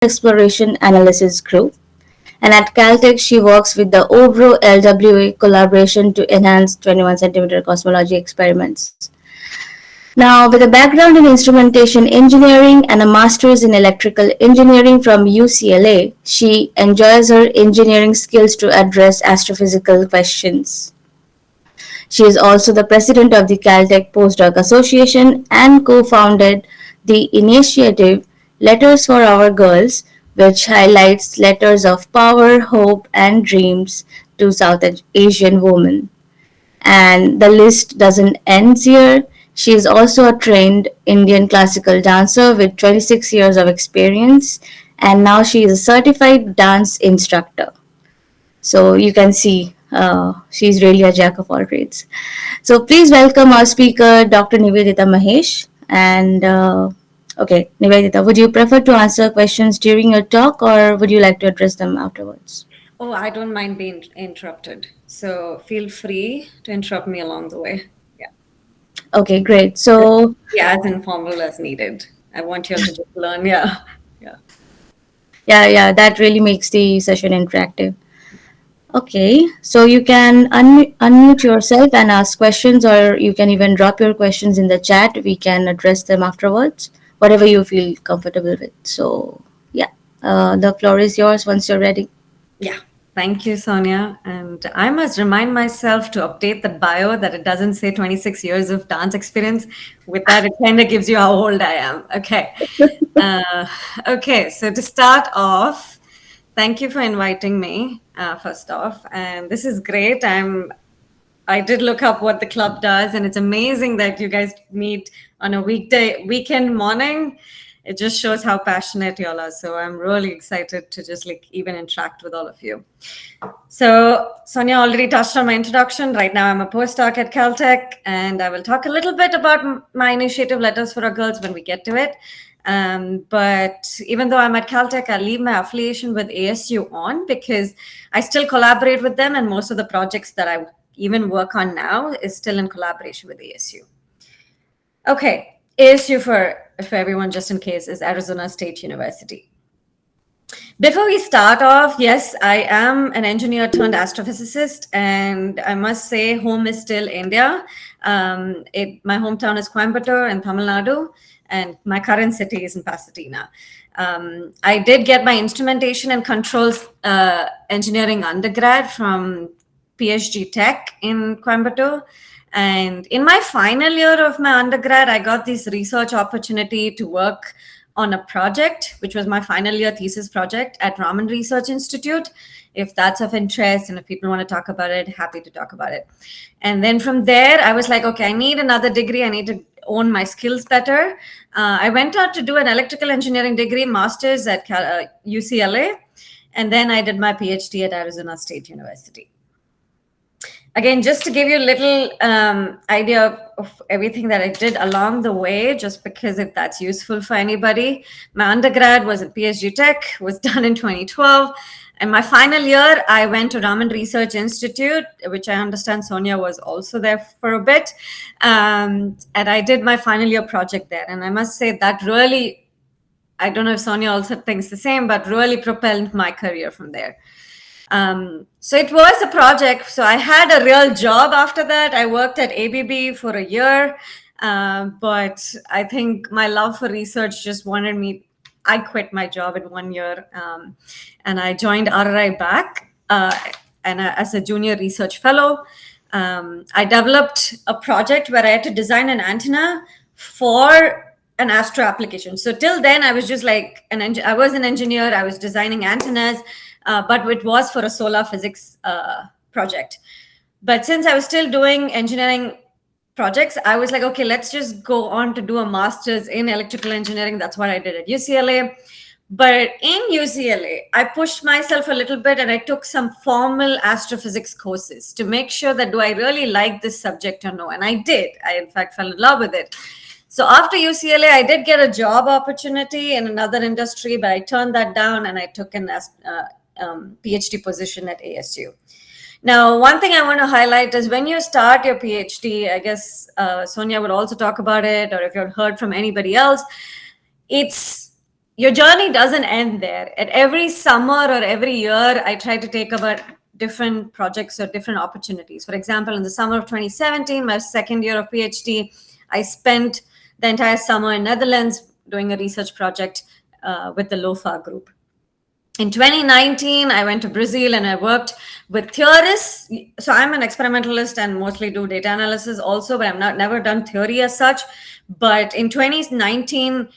Exploration Analysis Group. And at Caltech, she works with the OBRO LWA collaboration to enhance 21 centimeter cosmology experiments. Now, with a background in instrumentation engineering and a master's in electrical engineering from UCLA, she enjoys her engineering skills to address astrophysical questions. She is also the president of the Caltech Postdoc Association and co-founded the initiative Letters for Our Girls, which highlights letters of power, hope, and dreams to South Asian women. And the list doesn't end here. She is also a trained Indian classical dancer with 26 years of experience, and now she is a certified dance instructor. So you can see she's really a jack of all trades. So please welcome our speaker, Dr. Nivedita Mahesh. And okay, Nivedita, would you prefer to answer questions during your talk or would you like to address them afterwards? Oh, I don't mind being interrupted. So feel free to interrupt me along the way. Yeah. Okay, great. So, Yeah, as informal as needed. I want you all to just learn. Yeah. Yeah. yeah, that really makes the session interactive. Okay, so you can unmute yourself and ask questions, or you can even drop your questions in the chat. We can address them afterwards, whatever you feel comfortable with. So, yeah, the floor is yours once you're ready. Yeah. Thank you, Sonia. And I must remind myself to update the bio that it doesn't say 26 years of dance experience. With that, it kind of gives you how old I am. Okay. Okay. So to start off, thank you for inviting me, first off. And this is great. I did look up what the club does, and it's amazing that you guys meet on a weekend morning. It just shows how passionate y'all are. So I'm really excited to just even interact with all of you. So Sonia already touched on my introduction. Right now I'm a postdoc at Caltech, and I will talk a little bit about my initiative Letters for Our Girls when we get to it. But even though I'm at Caltech, I leave my affiliation with ASU on because I still collaborate with them, and most of the projects that I even work on now is still in collaboration with ASU. Okay, ASU for everyone, just in case, is Arizona State University. Before we start off, yes, I am an engineer turned astrophysicist, and I must say home is still India. My hometown is Coimbatore in Tamil Nadu, and my current city is in Pasadena. I did get my instrumentation and controls engineering undergrad from PSG Tech in Coimbatore. And in my final year of my undergrad, I got this research opportunity to work on a project, which was my final year thesis project at Raman Research Institute. If that's of interest and if people want to talk about it, happy to talk about it. And then from there, I was like, okay, I need another degree. I need to own my skills better. I went out to do an electrical engineering degree, master's at UCLA. And then I did my PhD at Arizona State University. Again, just to give you a little idea of everything that I did along the way, just because if that's useful for anybody, my undergrad was at PSG Tech, was done in 2012. And my final year, I went to Raman Research Institute, which I understand Sonia was also there for a bit. And I did my final year project there. And I must say that really, I don't know if Sonia also thinks the same, but really propelled my career from there. So it was a project. So I had a real job after that. I worked at ABB for a year, but I think my love for research just wanted me. I quit my job in 1 year, and I joined RRI back as a junior research fellow. I developed a project where I had to design an antenna for an astro application. So till then, I was just like I was an engineer. I was designing antennas. But it was for a solar physics project. But since I was still doing engineering projects, I was like, okay, let's just go on to do a master's in electrical engineering. That's what I did at UCLA. But in UCLA, I pushed myself a little bit and I took some formal astrophysics courses to make sure that do I really like this subject or no? And I did. I, in fact, fell in love with it. So after UCLA, I did get a job opportunity in another industry, but I turned that down and I took an PhD position at ASU. Now, one thing I want to highlight is when you start your PhD, I guess Sonia would also talk about it, or if you've heard from anybody else, your journey doesn't end there. At every summer or every year, I try to take about different projects or different opportunities. For example, in the summer of 2017, my second year of PhD, I spent the entire summer in Netherlands doing a research project with the LOFA group. In 2019, I went to Brazil and I worked with theorists. So I'm an experimentalist and mostly do data analysis also, but I'm not never done theory as such. But in 2019,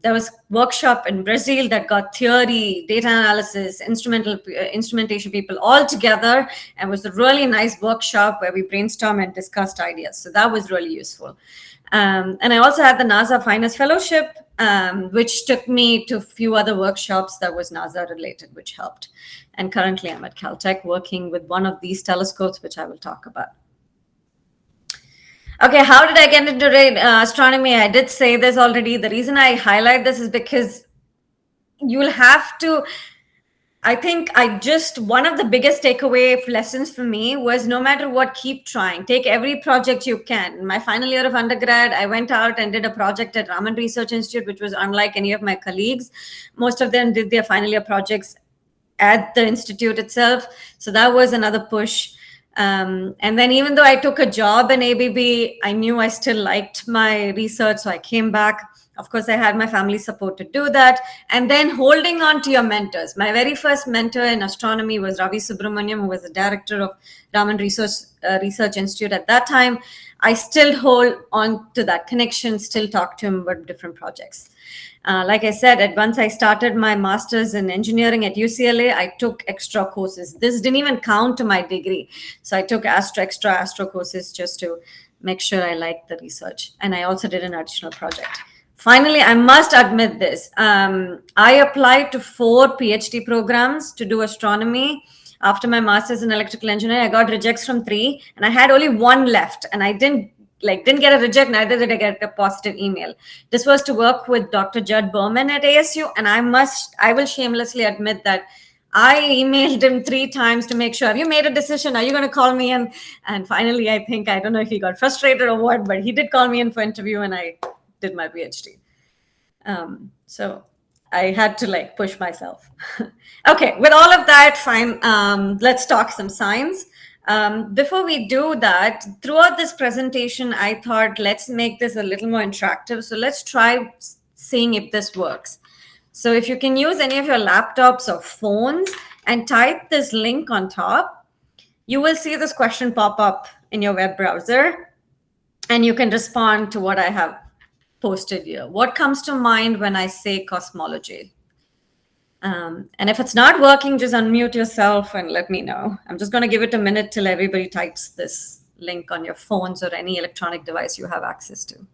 there was workshop in Brazil that got theory, data analysis, instrumentation people all together, and it was a really nice workshop where we brainstormed and discussed ideas. So that was really useful. And I also had the NASA FINESST Fellowship, which took me to a few other workshops that was NASA related, which helped. And currently I'm at Caltech working with one of these telescopes, which I will talk about. Okay, how did I get into astronomy? I did say this already. The reason I highlight this is because you'll have to, I think one of the biggest takeaway lessons for me was no matter what, keep trying. Take every project you can. In my final year of undergrad, I went out and did a project at Raman Research Institute, which was unlike any of my colleagues. Most of them did their final year projects at the institute itself. So that was another push. And then even though I took a job in ABB, I knew I still liked my research. So I came back. Of course, I had my family support to do that. And then holding on to your mentors. My very first mentor in astronomy was Ravi Subramaniam, who was the director of Raman Research Institute at that time. I still hold on to that connection, still talk to him about different projects. Like I said, once I started my master's in engineering at UCLA, I took extra courses. This didn't even count to my degree. So I took extra astro courses just to make sure I liked the research. And I also did an additional project. Finally, I must admit this. I applied to 4 PhD programs to do astronomy. After my master's in electrical engineering, I got rejects from 3, and I had only 1 left. And I didn't get a reject, neither did I get a positive email. This was to work with Dr. Judd Berman at ASU, and I will shamelessly admit that I emailed him 3 times to make sure, have you made a decision? Are you going to call me in? And finally, I don't know if he got frustrated or what, but he did call me in for interview, and I did my PhD. So I had to push myself. Okay, with all of that, fine. Let's talk some science. Before we do that, throughout this presentation, I thought let's make this a little more interactive. So let's try seeing if this works. So if you can use any of your laptops or phones and type this link on top, you will see this question pop up in your web browser, and you can respond to what I have posted here. What comes to mind when I say cosmology? And if it's not working, just unmute yourself and let me know. I'm just going to give it a minute till everybody types this link on your phones or any electronic device you have access to.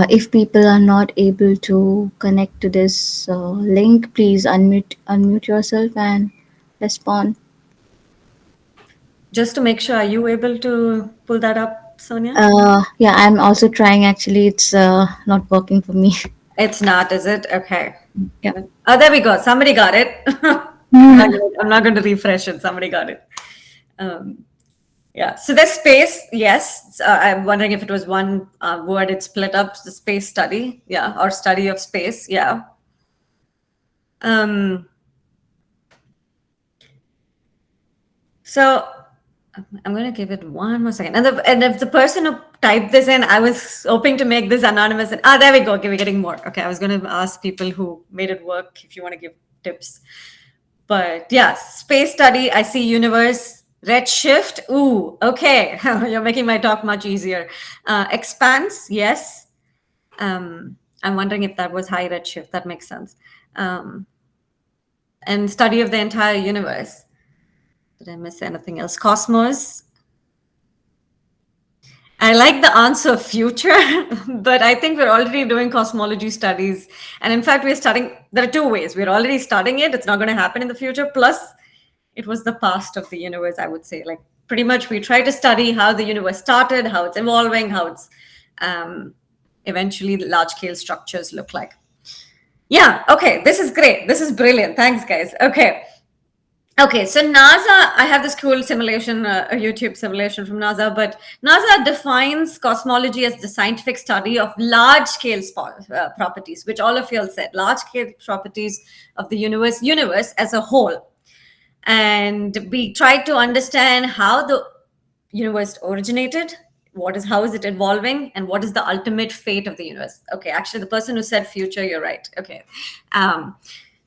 If people are not able to connect to this link, please unmute yourself and respond. Just to make sure, are you able to pull that up, Sonia? Yeah, I'm also trying. Actually, it's not working for me. It's not, is it? Okay. Yeah. Oh, there we go. Somebody got it. I'm not going to refresh it. Somebody got it. Yeah. So there's space. Yes. I'm wondering if it was one word. It split up the space study. Yeah. Or study of space. Yeah. So I'm going to give it one more second. And if the person who typed this in, I was hoping to make this anonymous. And there we go. Okay, we're getting more. Okay, I was going to ask people who made it work if you want to give tips. But yeah, space study. I see universe. Redshift. Ooh, okay. You're making my talk much easier. Expanse. Yes. I'm wondering if that was high redshift. That makes sense. And study of the entire universe. Did I miss anything else? Cosmos. I like the answer future, but I think we're already doing cosmology studies. And in fact, we're studying, there are 2 ways. We're already studying it. It's not going to happen in the future. Plus, it was the past of the universe, I would say. pretty much we try to study how the universe started, how it's evolving, how it's um, eventually the large scale structures look like. Yeah, okay, this is great. This is brilliant. Thanks, guys. Okay, so NASA, I have this cool simulation, a YouTube simulation from NASA, but NASA defines cosmology as the scientific study of large-scale properties, which all of you all said, large-scale properties of the universe as a whole. And we try to understand how the universe originated, how is it evolving, and what is the ultimate fate of the universe. Okay, actually, the person who said future, you're right. Okay.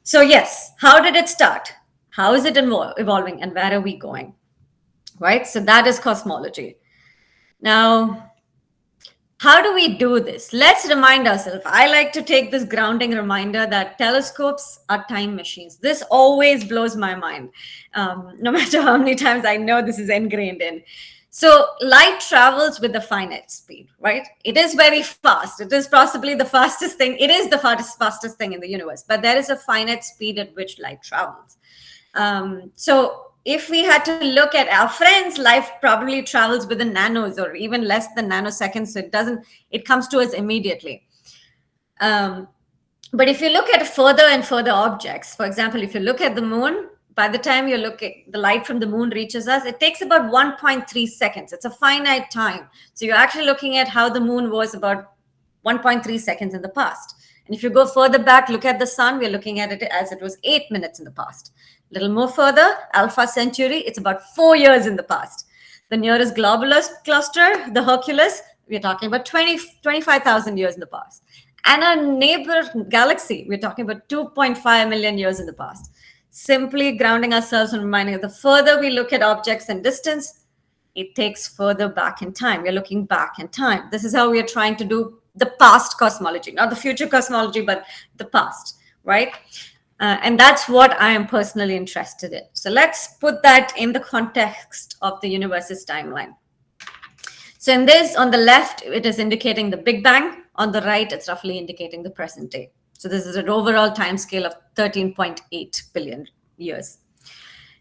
So yes, how did it start? How is it evolving, and where are we going? Right? So that is cosmology. Now, how do we do this? Let's remind ourselves. I like to take this grounding reminder that telescopes are time machines. This always blows my mind, no matter how many times I know this is ingrained in. So light travels with a finite speed, right? It is very fast. It is possibly the fastest thing. It is the fastest thing in the universe, but there is a finite speed at which light travels. So if we had to look at our friends, life probably travels within nanos or even less than nanoseconds. So it comes to us immediately. But if you look at further and further objects, for example, if you look at the moon, by the time you look at the light from the moon reaches us, it takes about 1.3 seconds. It's a finite time. So you're actually looking at how the moon was about 1.3 seconds in the past. And if you go further back, look at the sun, we're looking at it as it was 8 minutes in the past. A little more further, Alpha Centauri, it's about 4 years in the past. The nearest globular cluster, the Hercules, we're talking about 25,000 years in the past. And our neighbor galaxy, we're talking about 2.5 million years in the past. Simply grounding ourselves and reminding us, the further we look at objects and distance, it takes further back in time. We're looking back in time. This is how we are trying to do the past cosmology, not the future cosmology, but the past, right? And that's what I am personally interested in. So let's put that in the context of the universe's timeline. So in this, on the left, it is indicating the Big Bang. On the right, it's roughly indicating the present day. So this is an overall time scale of 13.8 billion years.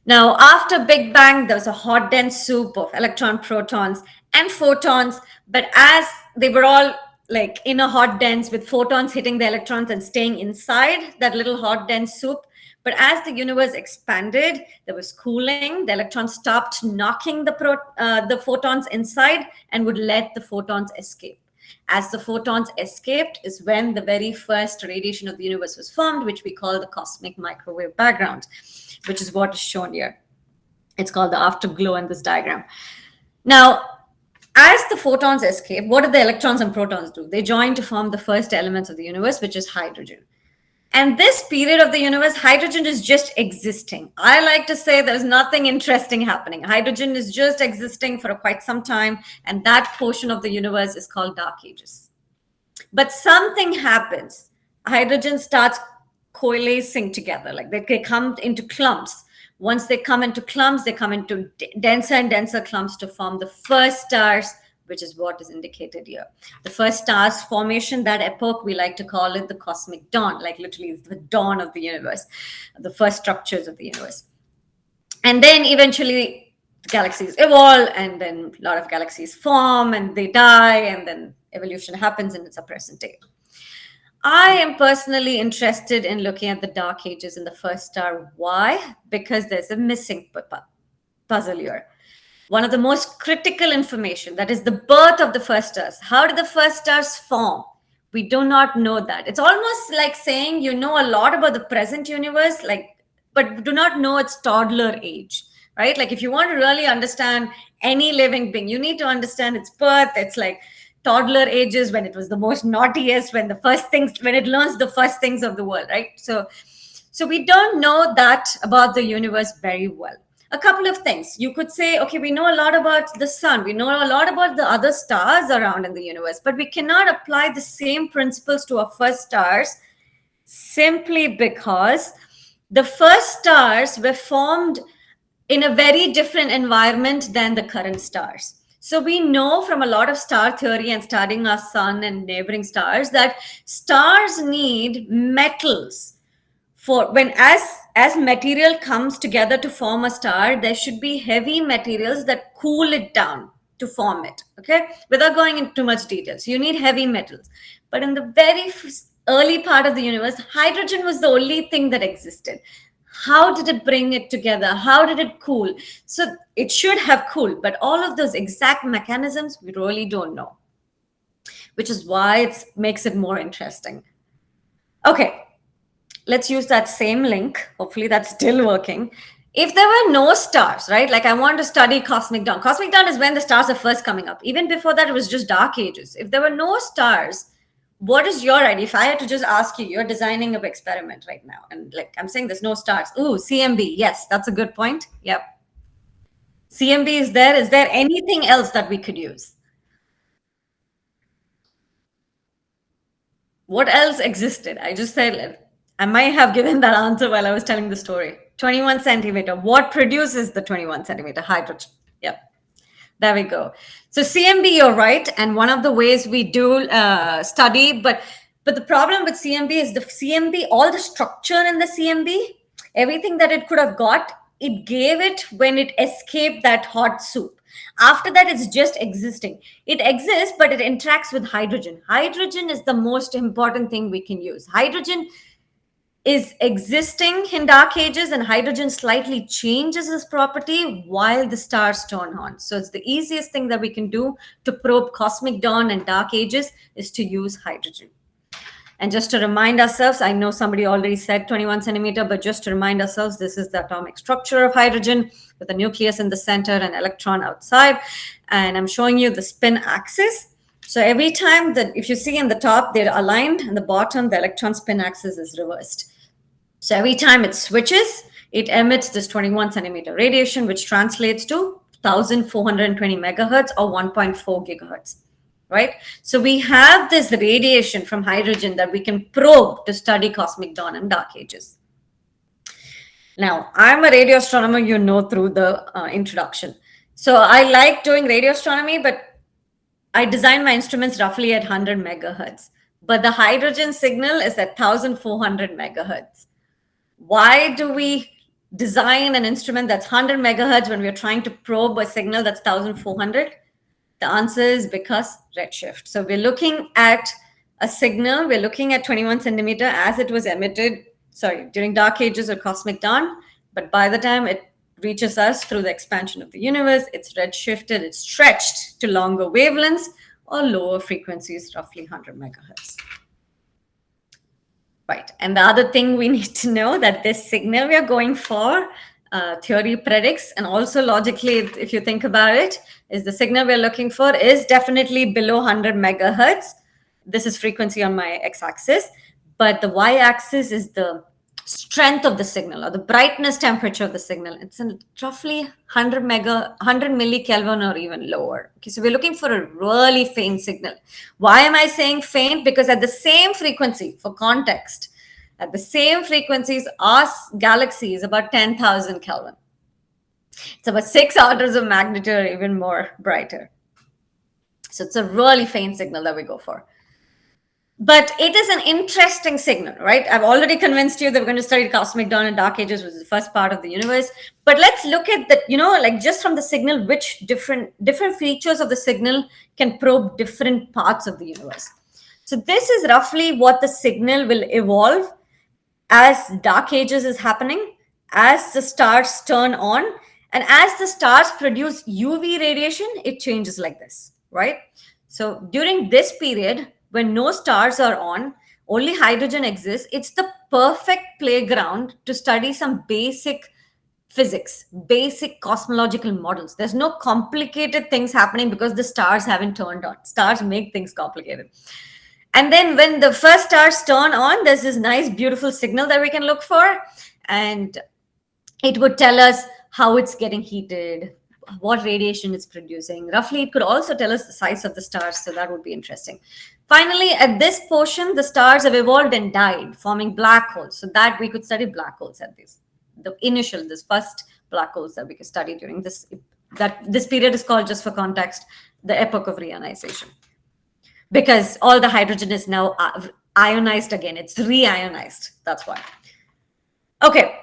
Now, after Big Bang, there was a hot, dense soup of electron, protons, and photons. But as they were all like in a hot dense with photons hitting the electrons and staying inside that little hot dense soup. But as the universe expanded, there was cooling. The electrons stopped knocking the photons inside and would let the photons escape. As the photons escaped is when the very first radiation of the universe was formed, which we call the cosmic microwave background, which is what is shown here. It's called the afterglow in this diagram. Now, as the photons escape, what do the electrons and protons do? They join to form the first elements of the universe, which is hydrogen. And this period of the universe, hydrogen is just existing. I like to say there's nothing interesting happening. Hydrogen is just existing for quite some time, and that portion of the universe is called dark ages. But something happens. Hydrogen starts coalescing together, like they come into clumps. Once they come into clumps, they come into denser and denser clumps to form the first stars, which is what is indicated here. The first stars formation, that epoch, we like to call it the cosmic dawn, like literally the dawn of the universe, the first structures of the universe. And then eventually the galaxies evolve, and then a lot of galaxies form and they die, and then evolution happens, and it's a present day. I am personally interested in looking at the dark ages in the first star. Why? Because there's a missing puzzle here. One of the most critical information, that is the birth of the first stars. How did the first stars form? We do not know that. It's almost like saying you know a lot about the present universe, but do not know its toddler age, right? Like if you want to really understand any living being, you need to understand its birth. It's like toddler ages, when it was the most naughtiest, when it learns the first things of the world, right? So we don't know that about the universe very well. A couple of things. You could say, okay, we know a lot about the sun. We know a lot about the other stars around in the universe, but we cannot apply the same principles to our first stars simply because the first stars were formed in a very different environment than the current stars. So we know from a lot of star theory and studying our sun and neighboring stars that stars need metals for as as material comes together to form a star, there should be heavy materials that cool it down to form it, okay? Without going into too much detail. So you need heavy metals. But in the very early part of the universe, hydrogen was the only thing that existed. How did it bring it together? How did it cool? So it should have cooled, but all of those exact mechanisms, we really don't know, which is why it makes it more interesting. Okay, let's use that same link. Hopefully that's still working. If there were no stars, right? Like I want to study cosmic dawn. Cosmic dawn is when the stars are first coming up. Even before that, it was just dark ages. If there were no stars, what is your idea? If I had to just ask you, you're designing an experiment right now. And like I'm saying, there's no stars. Ooh, CMB. Yes, that's a good point. Yep. CMB is there. Is there anything else that we could use? What else existed? I just said, I might have given that answer while I was telling the story. 21 centimeter. What produces the 21 centimeter? Hydrogen. Yep. There we go. So CMB, you're right. And one of the ways we do study, but the problem with CMB is the CMB, all the structure in the CMB, everything that it could have got, it gave it when it escaped that hot soup. After that, it's just existing. It exists, but it interacts with hydrogen. Hydrogen is the most important thing we can use. Hydrogen is existing in dark ages, and hydrogen slightly changes its property while the stars turn on. So it's the easiest thing that we can do to probe cosmic dawn and dark ages is to use hydrogen. And just to remind ourselves, I know somebody already said 21 centimeter, but just to remind ourselves, this is the atomic structure of hydrogen with a nucleus in the center and electron outside. And I'm showing you the spin axis. So every time that, if you see in the top, they're aligned, and the bottom, the electron spin axis is reversed. So every time it switches, it emits this 21 centimeter radiation, which translates to 1420 megahertz or 1.4 gigahertz. Right? So we have this radiation from hydrogen that we can probe to study cosmic dawn and dark ages. Now, I'm a radio astronomer, you know, through the introduction. So I like doing radio astronomy, but I design my instruments roughly at 100 megahertz. But the hydrogen signal is at 1400 megahertz. Why do we design an instrument that's 100 megahertz when we're trying to probe a signal that's 1400? The answer is because redshift. So we're looking at a signal, we're looking at 21 centimeter as it was emitted, during dark ages or cosmic dawn. But by the time it reaches us through the expansion of the universe, it's redshifted, it's stretched to longer wavelengths or lower frequencies, roughly 100 megahertz. Right. And the other thing we need to know that this signal we are going for, theory predicts, and also logically, if you think about it, is the signal we're looking for is definitely below 100 megahertz. This is frequency on my x-axis, but the y-axis is the strength of the signal or the brightness temperature of the signal. It's in roughly 100 millikelvin or even lower. Okay, so we're looking for a really faint signal. Why am I saying faint? Because at the same frequency, for context, at the same frequencies, our galaxy is about 10,000 Kelvin. It's about 6 orders of magnitude or even more brighter. So it's a really faint signal that we go for. But it is an interesting signal, right? I've already convinced you that we're going to study cosmic dawn and dark ages, which is the first part of the universe. But let's look at the, like just from the signal, which different features of the signal can probe different parts of the universe. So this is roughly what the signal will evolve as dark ages is happening, as the stars turn on, and as the stars produce UV radiation, it changes like this, right? So during this period, when no stars are on, only hydrogen exists, it's the perfect playground to study some basic physics, basic cosmological models. There's no complicated things happening because the stars haven't turned on. Stars make things complicated. And then when the first stars turn on, there's this nice, beautiful signal that we can look for. And it would tell us how it's getting heated, what radiation it's producing. Roughly, it could also tell us the size of the stars. So that would be interesting. Finally, at this portion, the stars have evolved and died, forming black holes. So that we could study black holes at this first black holes that we could study during this period is called, just for context, the epoch of reionization. Because all the hydrogen is now ionized again. It's reionized. That's why. Okay.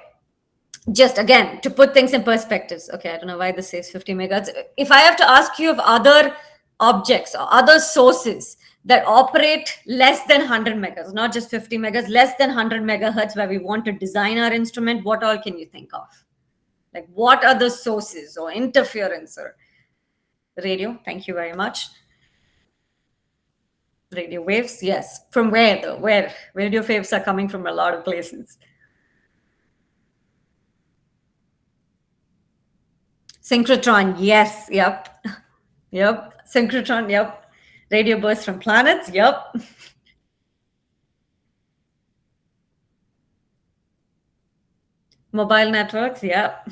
just again to put things in perspectives. Okay, I don't know why this says 50 megahertz. If I have to ask you of other objects or other sources that operate less than 100 megahertz, not just 50 megahertz, less than 100 megahertz, where we want to design our instrument, what all can you think of? Like, what are the sources or interference or radio? Thank you very much. Radio waves, yes. From where though? Where? Radio waves are coming from a lot of places. Synchrotron, yes, yep. Yep. Synchrotron, yep. Radio bursts from planets, yep. Mobile networks, yep.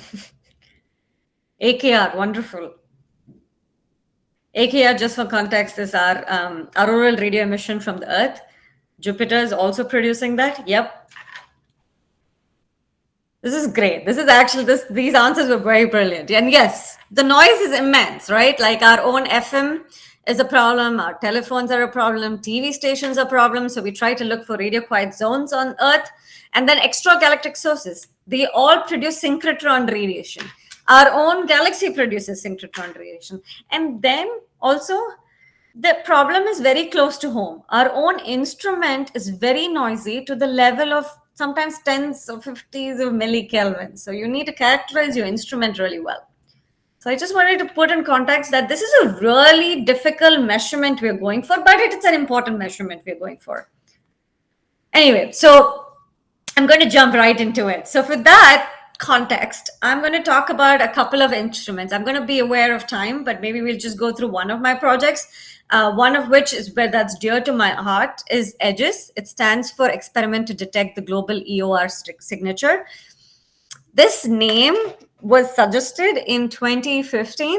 AKR, wonderful. AKR, just for context, is our auroral radio emission from the Earth. Jupiter is also producing that, yep. This is great. This is actually these answers were very brilliant. And yes, the noise is immense, right? Like our own FM is a problem, our telephones are a problem, TV stations are a problem. So we try to look for radio quiet zones on Earth. And then extragalactic sources, they all produce synchrotron radiation. Our own galaxy produces synchrotron radiation. And then also the problem is very close to home. Our own instrument is very noisy to the level of sometimes tens or 50s of millikelvin. So you need to characterize your instrument really well. So I just wanted to put in context that this is a really difficult measurement we're going for, but it's an important measurement we're going for. Anyway, so I'm going to jump right into it. So for that context, I'm going to talk about a couple of instruments. I'm going to be aware of time, but maybe we'll just go through one of my projects. One of which is where that's dear to my heart is EDGES. It stands for Experiment to Detect the Global EOR Signature. This name was suggested in 2015,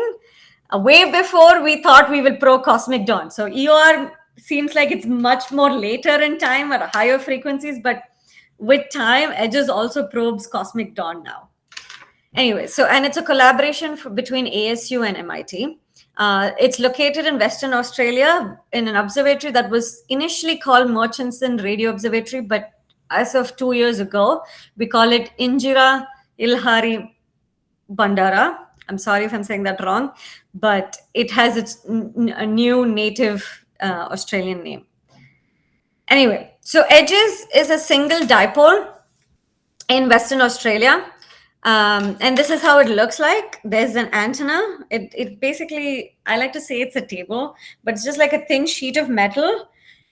way before we thought we will probe cosmic dawn. So EOR seems like it's much more later in time at higher frequencies, but with time, EDGES also probes cosmic dawn now. Anyway, so and it's a collaboration between ASU and MIT. It's located in Western Australia in an observatory that was initially called Murchison Radio Observatory, but as of 2 years ago, we call it Indira Ilhari Bandara. I'm sorry if I'm saying that wrong, but it has its a new native Australian name. Anyway, so EDGES is a single dipole in Western Australia. And this is how it looks like. There's an antenna. It basically, I like to say it's a table, but it's just like a thin sheet of metal,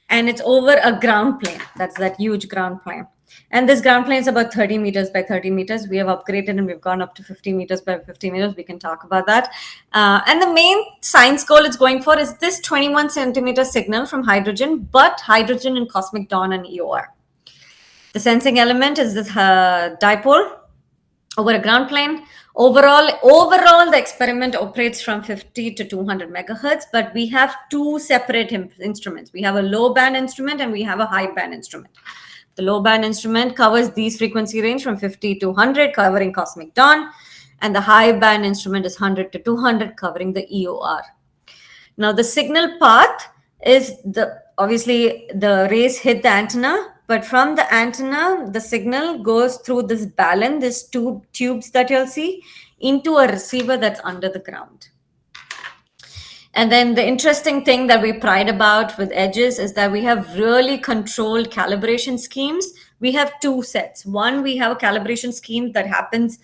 and it's over a ground plane. That's that huge ground plane. And this ground plane is about 30 meters by 30 meters. We have upgraded and we've gone up to 50 meters by 50 meters. We can talk about that. And the main science goal it's going for is this 21 centimeter signal from hydrogen, but hydrogen in cosmic dawn and EOR. The sensing element is this dipole over a ground plane. Overall, the experiment operates from 50 to 200 megahertz, but we have two separate instruments. We have a low band instrument and we have a high band instrument. The low band instrument covers these frequency range from 50 to 100, covering cosmic dawn, and the high band instrument is 100 to 200, covering the EOR. Now, the signal path is obviously the rays hit the antenna, but from the antenna, the signal goes through this balun, these two tubes that you'll see, into a receiver that's under the ground. And then the interesting thing that we pride about with EDGES is that we have really controlled calibration schemes. We have two sets. One, we have a calibration scheme that happens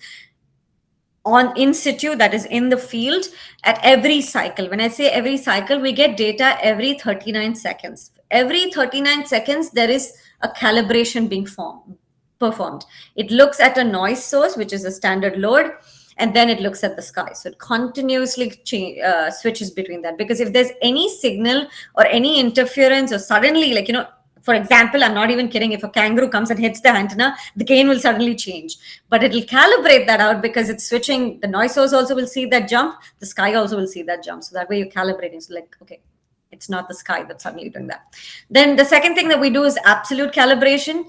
on in situ, that is in the field, at every cycle. When I say every cycle, we get data every 39 seconds. Every 39 seconds, there is a calibration being performed. It looks at a noise source, which is a standard load, and then it looks at the sky. So it continuously switches between that. Because if there's any signal or any interference, or suddenly, like, for example, I'm not even kidding, if a kangaroo comes and hits the antenna, the gain will suddenly change. But it'll calibrate that out because it's switching. The noise source also will see that jump. The sky also will see that jump. So that way you're calibrating. So like, okay, it's not the sky that's suddenly doing that. Then the second thing that we do is absolute calibration.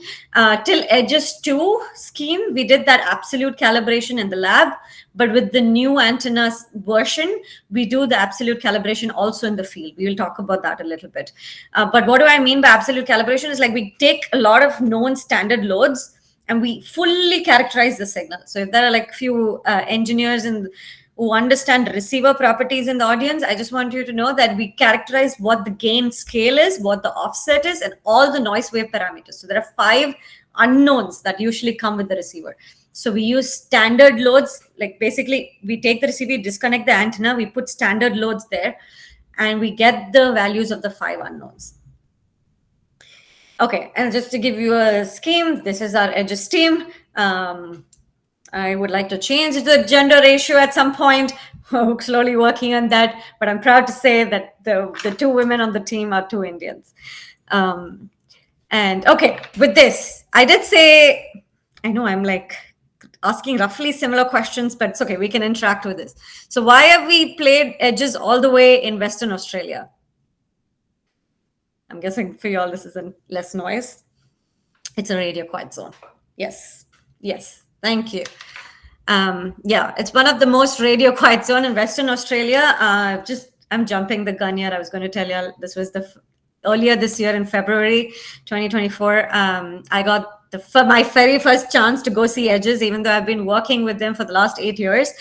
Till EDGES 2 scheme, we did that absolute calibration in the lab. But with the new antenna version, we do the absolute calibration also in the field. We will talk about that a little bit. But what do I mean by absolute calibration is like we take a lot of known standard loads and we fully characterize the signal. So if there are like few engineers who understand receiver properties in the audience, I just want you to know that we characterize what the gain scale is, what the offset is, and all the noise wave parameters. So there are 5 unknowns that usually come with the receiver. So we use standard loads, like basically we take the receiver, disconnect the antenna, we put standard loads there, and we get the values of the 5 unknowns. Okay, and just to give you a scheme, this is our edges team. I would like to change the gender ratio at some point. Slowly working on that, but I'm proud to say that the 2 women on the team are 2 Indians. And okay, with this, I did say, I know I'm like asking roughly similar questions, but it's okay, we can interact with this. So why have we played edges all the way in Western Australia? I'm guessing for you all this is less noise. It's a radio quiet zone. Yes, thank you. Yeah, it's one of the most radio quiet zone in Western Australia. I'm jumping the gun here. I was going to tell you this was earlier this year in February 2024. I got my very first chance to go see edges, even though I've been working with them for the last 8 years.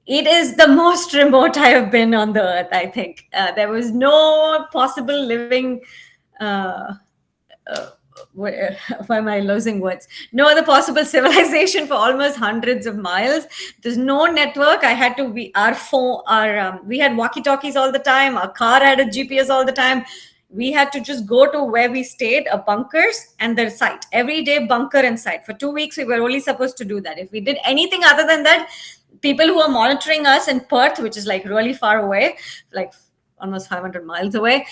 It is the most remote I have been on the earth, I think. There was no possible living why am I losing words? No other possible civilization for almost hundreds of miles. There's no network. I had to be our phone. We had walkie-talkies all the time. Our car had a GPS all the time. We had to just go to where we stayed, a bunkers and the site. Every day, bunker and site. For 2 weeks, we were only supposed to do that. If we did anything other than that, people who are monitoring us in Perth, which is like really far away, like almost 500 miles away,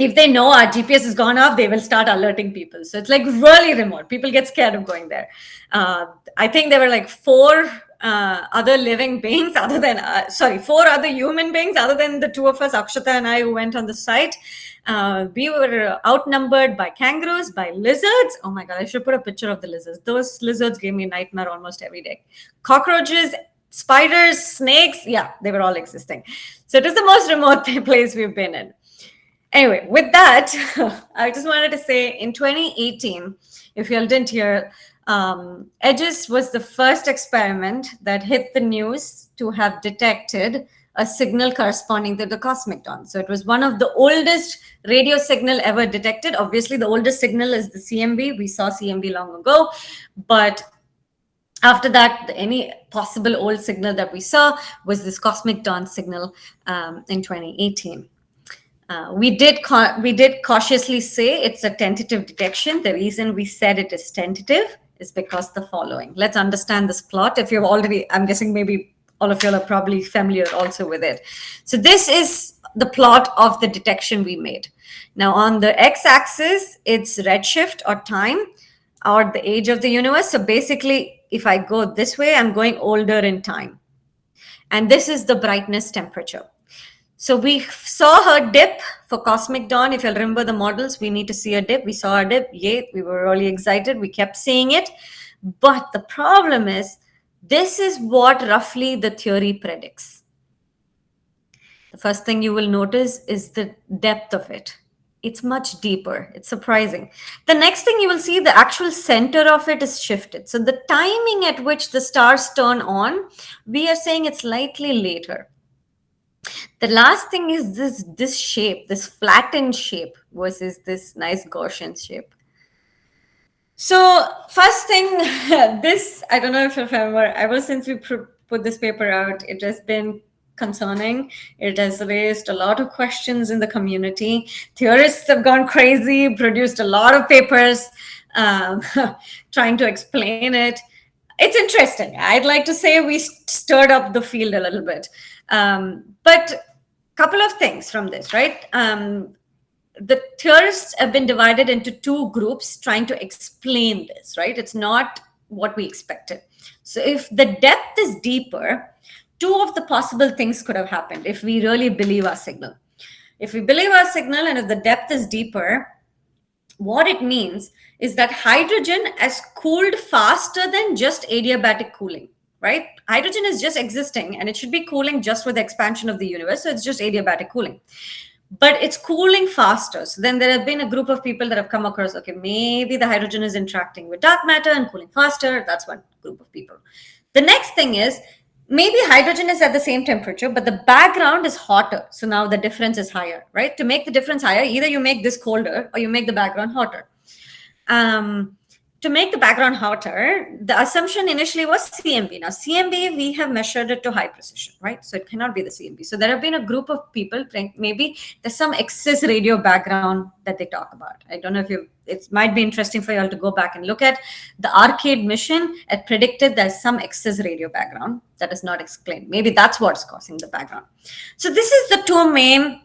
if they know our GPS has gone off, they will start alerting people. So it's like really remote. People get scared of going there. I think there were like 4 other living beings other than, 4 other human beings other than the 2 of us, Akshata and I, who went on the site. We were outnumbered by kangaroos, by lizards. Oh my God, I should put a picture of the lizards. Those lizards gave me a nightmare almost every day. Cockroaches, spiders, snakes. Yeah, they were all existing. So it is the most remote place we've been in. Anyway, with that, I just wanted to say in 2018, if you all didn't hear, EDGES was the first experiment that hit the news to have detected a signal corresponding to the cosmic dawn. So it was one of the oldest radio signal ever detected. Obviously, the oldest signal is the CMB. We saw CMB long ago, but after that, any possible old signal that we saw was this cosmic dawn signal in 2018. We did cautiously say it's a tentative detection. The reason we said it is tentative is because the following. Let's understand this plot. If you've already, I'm guessing maybe all of you are probably familiar also with it. So this is the plot of the detection we made. Now on the x-axis, it's redshift or time or the age of the universe. So basically, if I go this way, I'm going older in time. And this is the brightness temperature. So we saw her dip for cosmic dawn. If you'll remember the models, we need to see a dip. We saw a dip. Yay, we were really excited. We kept seeing it. But the problem is, this is what roughly the theory predicts. The first thing you will notice is the depth of it. It's much deeper. It's surprising. The next thing you will see, the actual center of it is shifted. So the timing at which the stars turn on, we are saying it's slightly later. The last thing is this shape, this flattened shape versus this nice Gaussian shape. So first thing, this, I don't know if you remember, ever since we put this paper out, it has been concerning. It has raised a lot of questions in the community. Theorists have gone crazy, produced a lot of papers trying to explain it. It's interesting. I'd like to say we stirred up the field a little bit. But couple of things from this, right? The theorists have been divided into 2 groups trying to explain this, right? It's not what we expected. So if the depth is deeper, 2 of the possible things could have happened if we really believe our signal. If we believe our signal and if the depth is deeper, what it means is that hydrogen has cooled faster than just adiabatic cooling, right? Hydrogen is just existing and it should be cooling just with the expansion of the universe. So it's just adiabatic cooling. but it's cooling faster. So then there have been a group of people that have come across, okay, maybe the hydrogen is interacting with dark matter and cooling faster. That's one group of people. The next thing is maybe hydrogen is at the same temperature, but the background is hotter. So now the difference is higher, right? To make the difference higher, either you make this colder or you make the background hotter. To make the background hotter, the assumption initially was CMB. Now, CMB, we have measured it to high precision, right? So it cannot be the CMB. So there have been a group of people think maybe there's some excess radio background that they talk about. I don't know if it might be interesting for you all to go back and look at the Arcade mission. It predicted there's some excess radio background that is not explained. Maybe that's what's causing the background. So this is the two main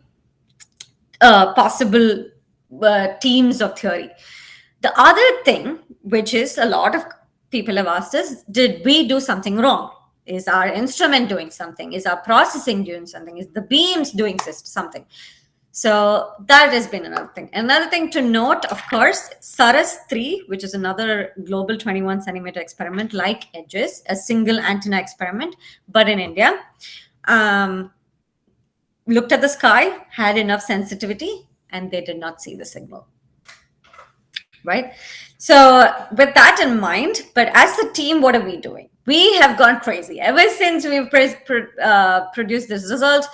possible teams of theory. The other thing, which is a lot of people have asked us, did we do something wrong? Is our instrument doing something? Is our processing doing something? Is the beams doing something? So that has been another thing. Another thing to note, of course, SARAS-3, which is another global 21 centimeter experiment like EDGES, a single antenna experiment, but in India, looked at the sky, had enough sensitivity, and they did not see the signal. Right? So with that in mind, but as a team, what are we doing? We have gone crazy. Ever since we've produced this result,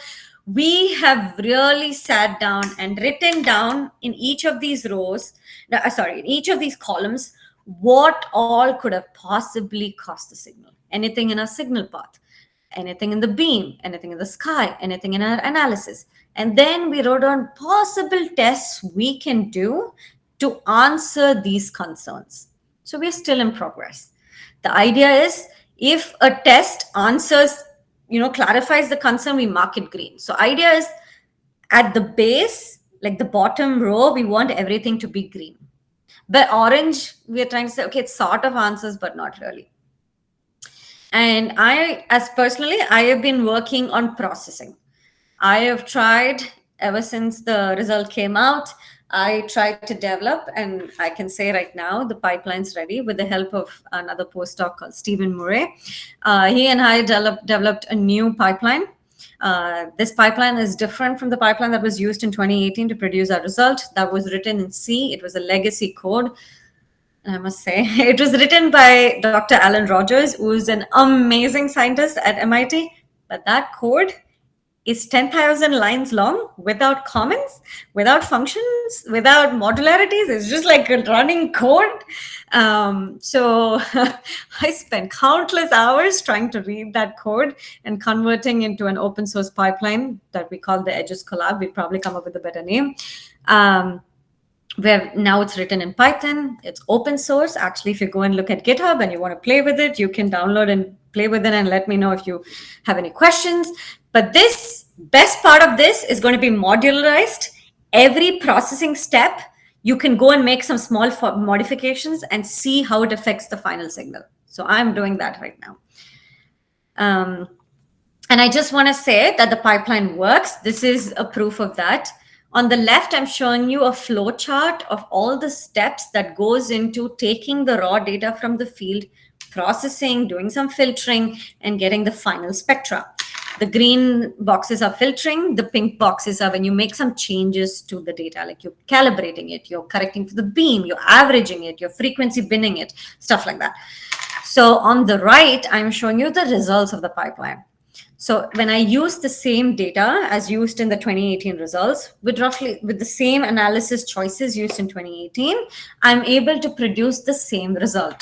we have really sat down and written down in each of these rows, in each of these columns, what all could have possibly caused the signal. Anything in our signal path, anything in the beam, anything in the sky, anything in our analysis. And then we wrote down possible tests we can do to answer these concerns. So we're still in progress. The idea is if a test answers, clarifies the concern, we mark it green. So idea is at the base, like the bottom row, we want everything to be green. But orange, we're trying to say, okay, it sort of answers, but not really. And I have been working on processing. I have tried ever since the result came out. I tried to develop, and I can say right now the pipeline's ready with the help of another postdoc called Stephen Murray. He and I developed a new pipeline. This pipeline is different from the pipeline that was used in 2018 to produce our result. That was written in C. It was a legacy code. I must say, it was written by Dr. Alan Rogers, who is an amazing scientist at MIT. But that code is 10,000 lines long, without comments, without functions, without modularities. It's just like a running code. So I spent countless hours trying to read that code and converting into an open source pipeline that we call the EDGES Collab. We'll probably come up with a better name. Where now it's written in Python. It's open source. Actually, if you go and look at GitHub and you want to play with it, you can download and play with it and let me know if you have any questions. But this best part of this is going to be modularized. Every processing step, you can go and make some small modifications and see how it affects the final signal. So I'm doing that right now. And I just want to say that the pipeline works. This is a proof of that. On the left, I'm showing you a flow chart of all the steps that goes into taking the raw data from the field, processing, doing some filtering, and getting the final spectra. The green boxes are filtering. The pink boxes are when you make some changes to the data, like you're calibrating it, you're correcting for the beam, you're averaging it, you're frequency binning it, stuff like that. So on the right, I'm showing you the results of the pipeline. So when I use the same data as used in the 2018 results, with the same analysis choices used in 2018, I'm able to produce the same result.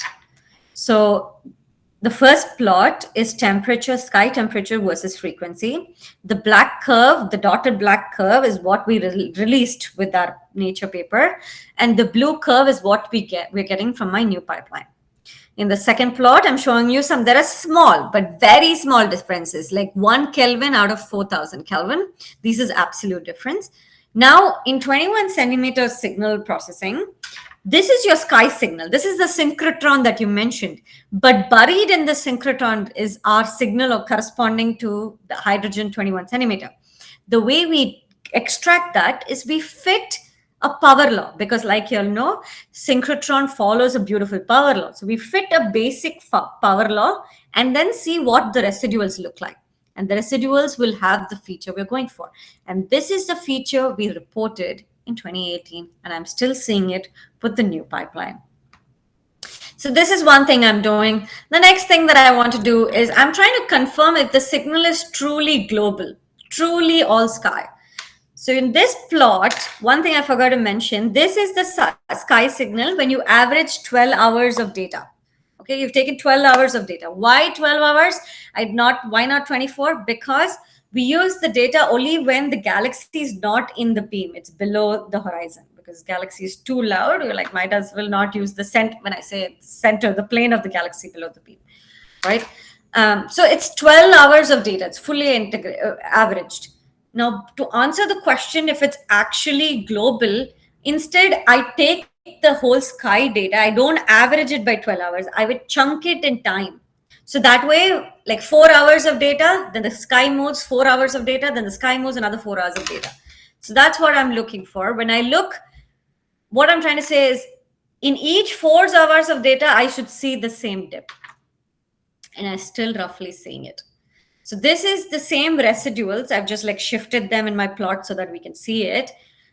So the first plot is temperature, sky temperature versus frequency. The black curve, the dotted black curve, is what we released with our Nature paper. And the blue curve is what we're getting from my new pipeline. In the second plot, I'm showing you there are small, but very small differences, like 1 Kelvin out of 4,000 Kelvin. This is absolute difference. Now, in 21 centimeter signal processing, this is your sky signal. This is the synchrotron that you mentioned. But buried in the synchrotron is our signal corresponding to the hydrogen 21 centimeter. The way we extract that is we fit a power law, because like you'll know, synchrotron follows a beautiful power law. So we fit a basic power law and then see what the residuals look like. and the residuals will have the feature we're going for. And this is the feature we reported in 2018, and I'm still seeing it with the new pipeline. So this is one thing I'm doing. The next thing that I want to do is I'm trying to confirm if the signal is truly global, truly all sky. So in this plot, one thing I forgot to mention, this is the sky signal when you average 12 hours of data. Okay, you've taken 12 hours of data. Why 12 hours? Why not 24? Because we use the data only when the galaxy is not in the beam. It's below the horizon. Because galaxy is too loud, we're like, might as well not use the center. When I say center, the plane of the galaxy below the beam, right? So it's 12 hours of data. It's fully averaged. Now, to answer the question if it's actually global, instead I take the whole sky data. I don't average it by 12 hours. I would chunk it in time. So that way, like 4 hours of data, then the sky moves, 4 hours of data, then the sky moves another 4 hours of data. So that's what I'm looking for. When I look, what I'm trying to say is in each 4 hours of data, I should see the same dip. And I'm still roughly seeing it. So this is the same residuals. I've just like shifted them in my plot so that we can see it.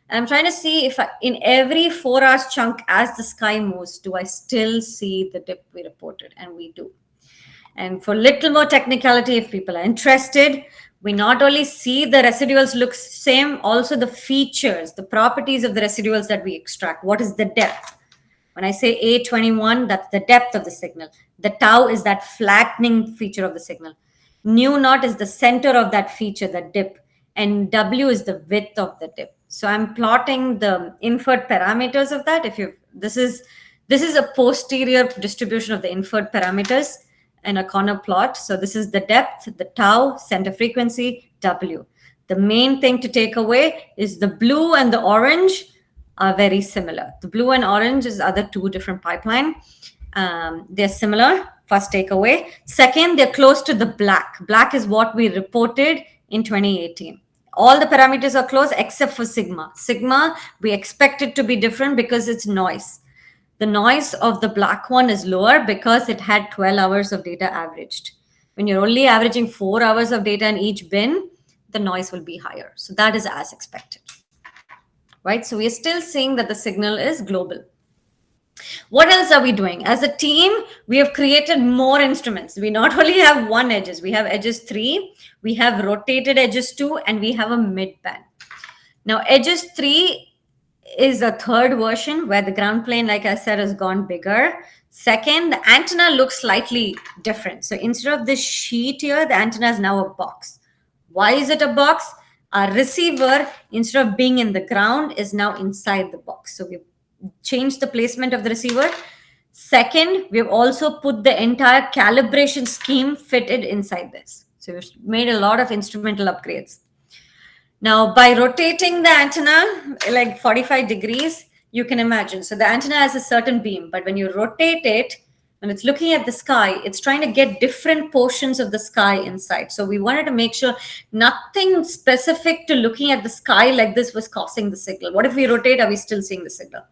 And I'm trying to see if in every 4 hours chunk as the sky moves, do I still see the dip we reported? And we do. And for little more technicality, if people are interested, we not only see the residuals look same, also the features, the properties of the residuals that we extract. What is the depth? When I say A21, that's the depth of the signal. The tau is that flattening feature of the signal. Nu naught is the center of that feature, the dip. And W is the width of the dip. So I'm plotting the inferred parameters of that. This is a posterior distribution of the inferred parameters in a corner plot. So this is the depth, the tau, center frequency, W. The main thing to take away is the blue and the orange are very similar. The blue and orange is other two different pipeline. They're similar, first takeaway. Second, they're close to the black. Black is what we reported in 2018. All the parameters are close except for sigma. Sigma, we expect it to be different because it's noise. The noise of the black one is lower because it had 12 hours of data averaged. When you're only averaging 4 hours of data in each bin, the noise will be higher. So that is as expected, right? So we're still seeing that the signal is global. What else are we doing? As a team, we have created more instruments. We not only have one edges, we have edges 3, we have rotated edges 2, and we have a mid-band. Now, edges 3 is a third version where the ground plane, like I said, has gone bigger. Second, the antenna looks slightly different. So instead of this sheet here, the antenna is now a box. Why is it a box? Our receiver, instead of being in the ground, is now inside the box. So we've changed the placement of the receiver. Second, we've also put the entire calibration scheme fitted inside this. So we've made a lot of instrumental upgrades. Now, by rotating the antenna like 45 degrees, you can imagine. So the antenna has a certain beam, but when you rotate it, when it's looking at the sky, it's trying to get different portions of the sky inside. So we wanted to make sure nothing specific to looking at the sky like this was causing the signal. What if we rotate? Are we still seeing the signal?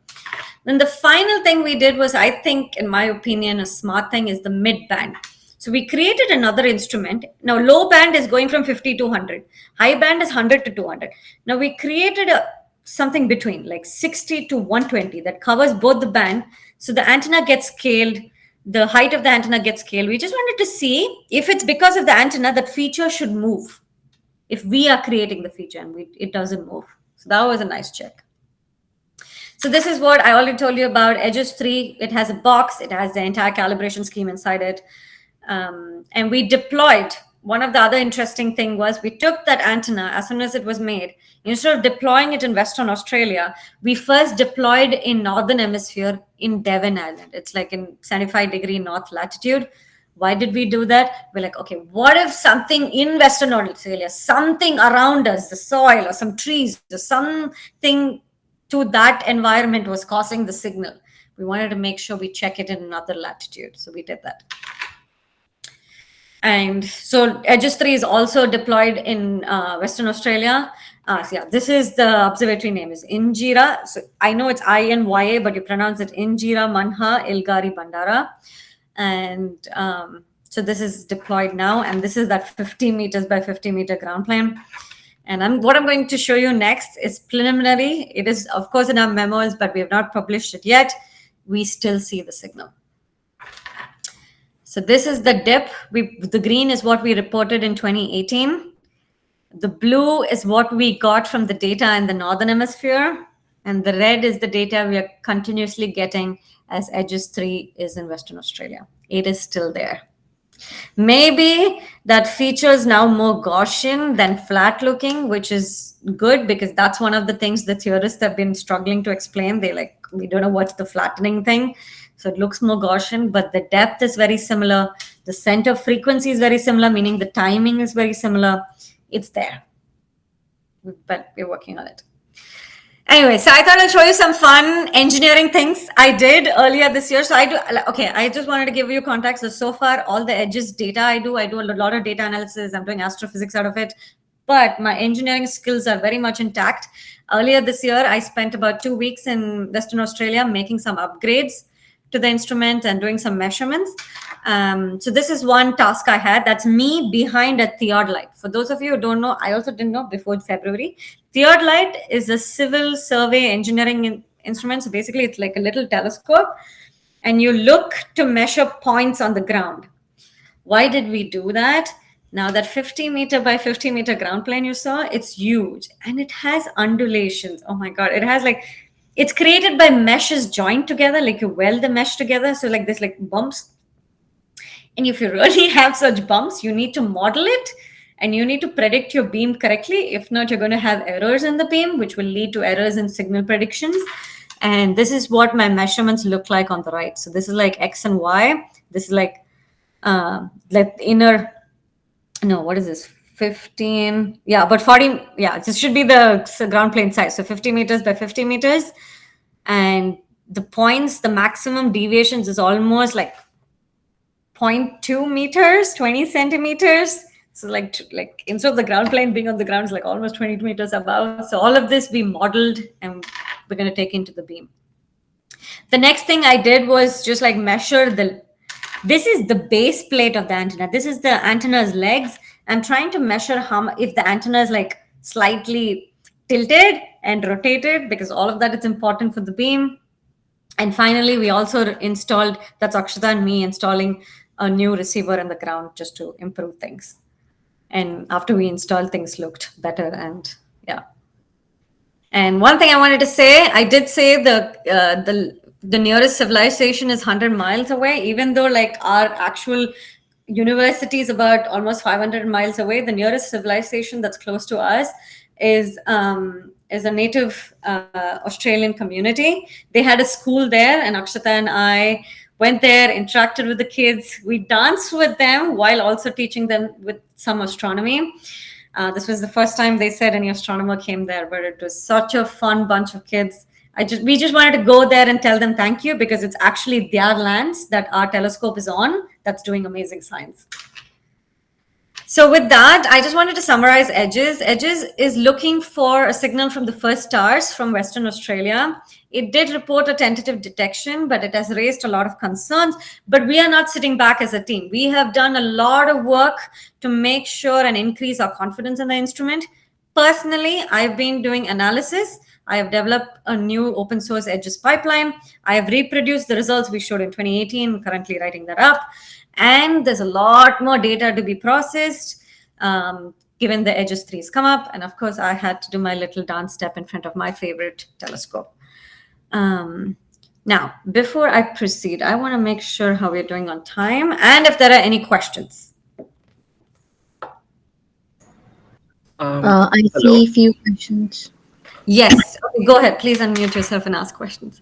Then the final thing we did was, I think, in my opinion, a smart thing is the mid-band. So we created another instrument. Now, low band is going from 50 to 100. High band is 100 to 200. Now, we created something between like 60 to 120 that covers both the band. So the antenna gets scaled. The height of the antenna gets scaled. We just wanted to see if it's because of the antenna that feature should move. If we are creating the feature and it doesn't move. So that was a nice check. So this is what I already told you about. Edges 3, it has a box. It has the entire calibration scheme inside it. And we deployed. One of the other interesting thing was we took that antenna as soon as it was made. Instead of deploying it in Western Australia, we first deployed in Northern Hemisphere in Devon Island. It's like in 75-degree north latitude. Why did we do that? We're like, okay, what if something in Western Australia, something around us, the soil or some trees or something to that environment was causing the signal? We wanted to make sure we check it in another latitude. So we did that. And so Edges 3 is also deployed in Western Australia. So yeah, this is the observatory name is Injera. So I know it's INYA, but you pronounce it Injera Manha Ilgari Bandara. And So this is deployed now, and this is that 50 meters by 50 meter ground plane. And what I'm going to show you next is preliminary. It is, of course, in our memos, but we have not published it yet. We still see the signal. So this is the dip. The green is what we reported in 2018. The blue is what we got from the data in the northern hemisphere. And the red is the data we are continuously getting as EDGES 3 is in Western Australia. It is still there. Maybe that features now more Gaussian than flat looking, which is good because that's one of the things the theorists have been struggling to explain. We don't know what's the flattening thing. So it looks more Gaussian, but the depth is very similar. The center frequency is very similar, meaning the timing is very similar. It's there, but we're working on it. Anyway, so I thought I'll show you some fun engineering things I did earlier this year. So I just wanted to give you context. So far, all the EDGES data I do a lot of data analysis. I'm doing astrophysics out of it. But my engineering skills are very much intact. Earlier this year, I spent about 2 weeks in Western Australia making some upgrades to the instrument and doing some measurements. So this is one task I had. That's me behind a theodolite. For those of you who don't know, I also didn't know before February. Theodolite is a civil survey engineering instrument. So basically, it's like a little telescope, and you look to measure points on the ground. Why did we do that? Now that 50 meter by 50 meter ground plane you saw, it's huge, and it has undulations. Oh my God, it has it's created by meshes joined together, like you weld the mesh together. So like there's like bumps. And if you really have such bumps, you need to model it and you need to predict your beam correctly. If not, you're going to have errors in the beam, which will lead to errors in signal predictions. And this is what my measurements look like on the right. So this is like X and Y. This is like inner, no, what is this? 15, yeah, but 40, yeah, this should be the ground plane size. So 50 meters by 50 meters. And the points, the maximum deviations is almost like 0.2 meters, 20 centimeters. So like instead of the ground plane being on the ground, it's like almost 20 meters above. So all of this we modeled and we're going to take into the beam. The next thing I did was just like measure this is the base plate of the antenna. This is the antenna's legs. I'm trying to measure if the antenna is like slightly tilted and rotated, because all of that is important for the beam. And finally, we also installed, that's Akshata and me installing a new receiver in the ground just to improve things. And after we installed, things looked better. And yeah. And one thing I wanted to say, I did say the nearest civilization is 100 miles away, even though like our actual university is about almost 500 miles away. The nearest civilization that's close to us is a native Australian community. They had a school there, and Akshata and I went there, interacted with the kids. We danced with them while also teaching them with some astronomy. This was the first time they said any astronomer came there, but it was such a fun bunch of kids. We just wanted to go there and tell them thank you, because it's actually their lands that our telescope is on that's doing amazing science. So with that, I just wanted to summarize EDGES. EDGES is looking for a signal from the first stars from Western Australia. It did report a tentative detection, but it has raised a lot of concerns. But we are not sitting back as a team. We have done a lot of work to make sure and increase our confidence in the instrument. Personally, I've been doing analysis. I have developed a new open source EDGES pipeline. I have reproduced the results we showed in 2018, currently writing that up. And there's a lot more data to be processed, given the EDGES 3's come up. And of course, I had to do my little dance step in front of my favorite telescope. Now, before I proceed, I want to make sure how we're doing on time and if there are any questions. I see a few questions. Yes, okay, go ahead. Please unmute yourself and ask questions.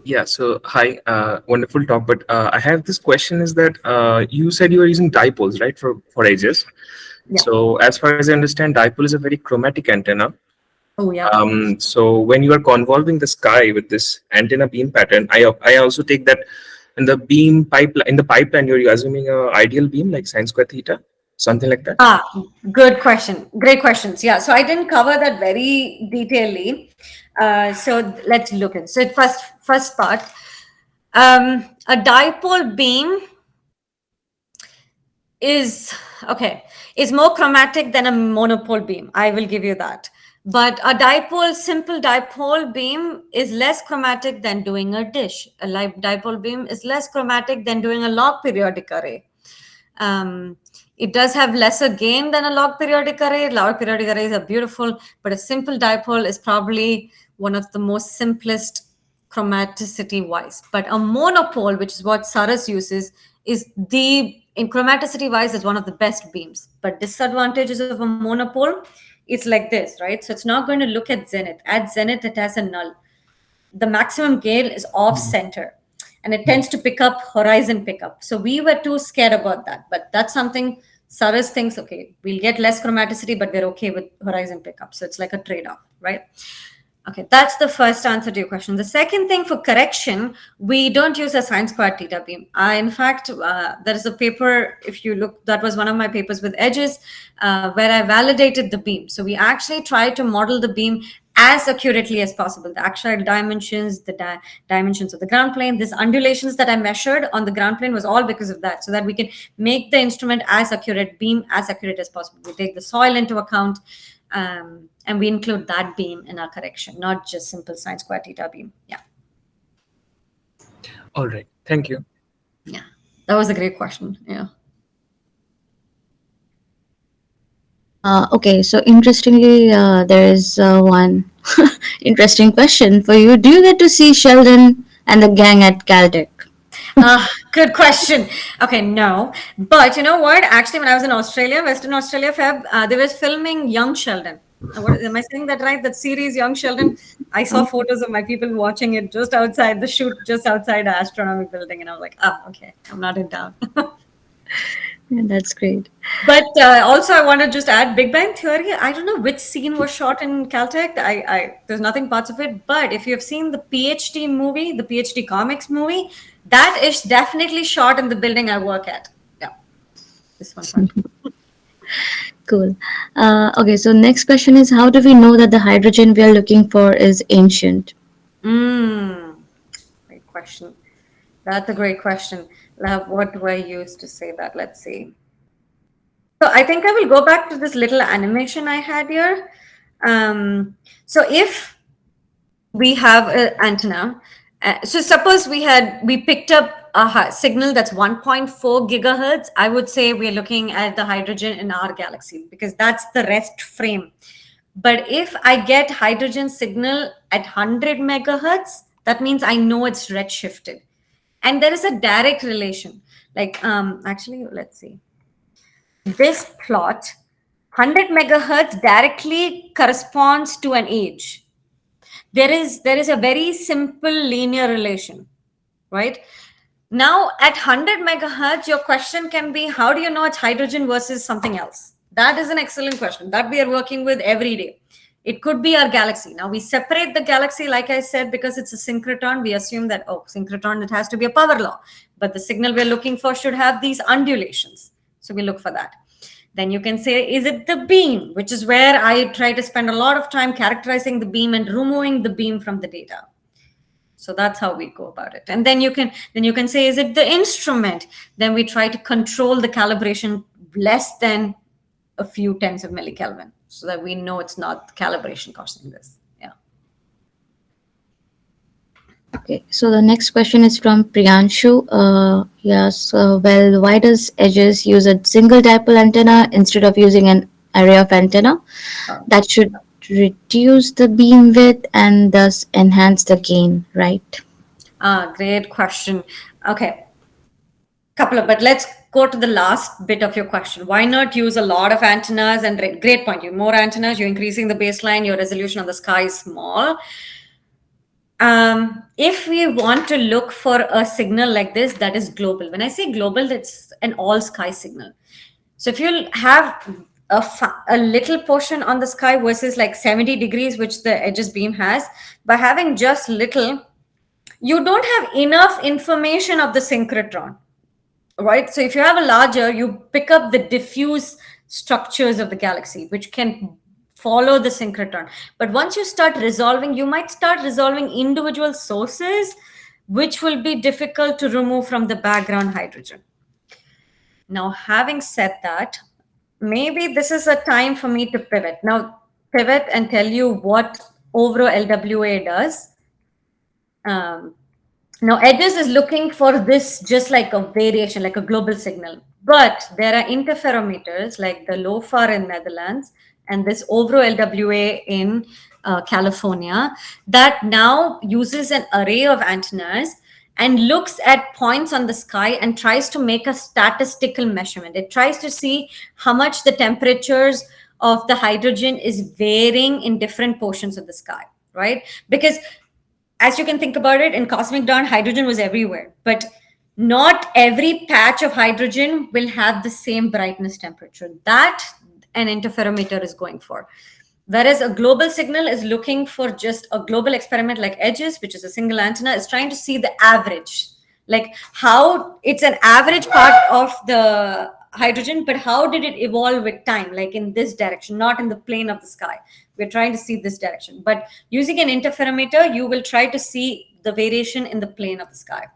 Yeah, so hi, wonderful talk. But I have this question is that you said you were using dipoles, right, for EDGES. Yeah. So as far as I understand, dipole is a very chromatic antenna. Oh, yeah. So when you are convolving the sky with this antenna beam pattern, I also take that in the beam pipeline, you're assuming a ideal beam like sine square theta, something like that. Good question. Great questions. Yeah. So I didn't cover that very detailedly. So let's look at. So first part, a dipole beam is okay, is more chromatic than a monopole beam. I will give you that. But a dipole, simple dipole beam is less chromatic than doing a dish. A dipole beam is less chromatic than doing a log periodic array. Um, it does have lesser gain than a log periodic array. Log periodic arrays are beautiful, but a simple dipole is probably one of the most simplest chromaticity wise. But a monopole, which is what Saras uses, is in chromaticity wise, is one of the best beams. But disadvantages of a monopole, it's like this, right? So it's not going to look at zenith. At zenith, it has a null. The maximum gain is off center, and it tends to pick up horizon pickup. So we were too scared about that, but that's something Saras thinks, okay, we'll get less chromaticity, but we're okay with horizon pickup. So it's like a trade-off, right? Okay, that's the first answer to your question. The second thing, for correction, we don't use a sine squared theta beam. In fact, there is a paper, if you look, that was one of my papers with edges, where I validated the beam. So we actually try to model the beam as accurately as possible. The actual dimensions, the dimensions of the ground plane, these undulations that I measured on the ground plane was all because of that, so that we can make the instrument as accurate, beam as accurate as possible. We take the soil into account, and we include that beam in our correction, not just simple sine square theta beam. Yeah. All right. Thank you. Yeah. That was a great question. Yeah. Okay, so interestingly, there is one interesting question for you. Do you get to see Sheldon and the gang at Caltech? Good question. Okay, no. But you know what? Actually, when I was in Australia, Western Australia, Feb, they were filming Young Sheldon. Am I saying that right? That series, Young Sheldon. I saw photos of my people watching it just outside the shoot, just outside the Astronomy building. And I was like, oh, okay, I'm not in town. Yeah, that's great. But also, I want to just add Big Bang Theory. I don't know which scene was shot in Caltech. There's nothing parts of it. But if you've seen the PhD movie, the PhD comics movie, that is definitely shot in the building I work at. Yeah, this one. Cool. Okay, so next question is, how do we know that the hydrogen we are looking for is ancient? Great question. That's a great question. What do I use to say that? Let's see. So I think I will go back to this little animation I had here. So if we have an antenna, so suppose we picked up a signal that's 1.4 gigahertz, I would say we're looking at the hydrogen in our galaxy, because that's the rest frame. But if I get hydrogen signal at 100 megahertz, that means I know it's redshifted. And there is a direct relation. Like, actually, let's see. This plot, 100 megahertz directly corresponds to an age. There is a very simple linear relation, right? Now, at 100 megahertz, your question can be, how do you know it's hydrogen versus something else? That is an excellent question that we are working with every day. It could be our galaxy. Now, we separate the galaxy, like I said, because it's a synchrotron. We assume that, oh, synchrotron, it has to be a power law. But the signal we're looking for should have these undulations. So we look for that. Then you can say, is it the beam? Which is where I try to spend a lot of time characterizing the beam and removing the beam from the data. So that's how we go about it. And then you can say, is it the instrument? Then we try to control the calibration less than a few tens of millikelvin, so that we know it's not calibration causing this. Yeah. Okay, so the next question is from Priyanshu. Yes, well, why does Edges use a single dipole antenna instead of using an array of antenna? That should reduce the beam width and thus enhance the gain, right? Great question. Okay. But let's go to the last bit of your question. Why not use a lot of antennas? And great point. You more antennas, you're increasing the baseline, your resolution of the sky is small. If we want to look for a signal like this that is global, when I say global, that's an all sky signal. So if you have a little portion on the sky versus like 70 degrees, which the Edges beam has, by having just little, you don't have enough information of the synchrotron, right? So if you have a larger, you pick up the diffuse structures of the galaxy, which can follow the synchrotron. But once you start resolving, you might start resolving individual sources, which will be difficult to remove from the background hydrogen. Now, having said that, maybe this is a time for me to pivot and tell you what overall LWA does. Um, Now, EDGES is looking for this just like a variation, like a global signal. But there are interferometers like the LOFAR in Netherlands and this OVRO LWA in California that now uses an array of antennas and looks at points on the sky and tries to make a statistical measurement. It tries to see how much the temperatures of the hydrogen is varying in different portions of the sky, right? Because as you can think about it, in cosmic dawn, hydrogen was everywhere, but not every patch of hydrogen will have the same brightness temperature. That an interferometer is going for. Whereas a global signal is looking for just a global experiment like EDGES, which is a single antenna, is trying to see the average, like how it's an average part of the hydrogen, but how did it evolve with time, like in this direction, not in the plane of the sky. We're trying to see this direction. But using an interferometer, you will try to see the variation in the plane of the sky.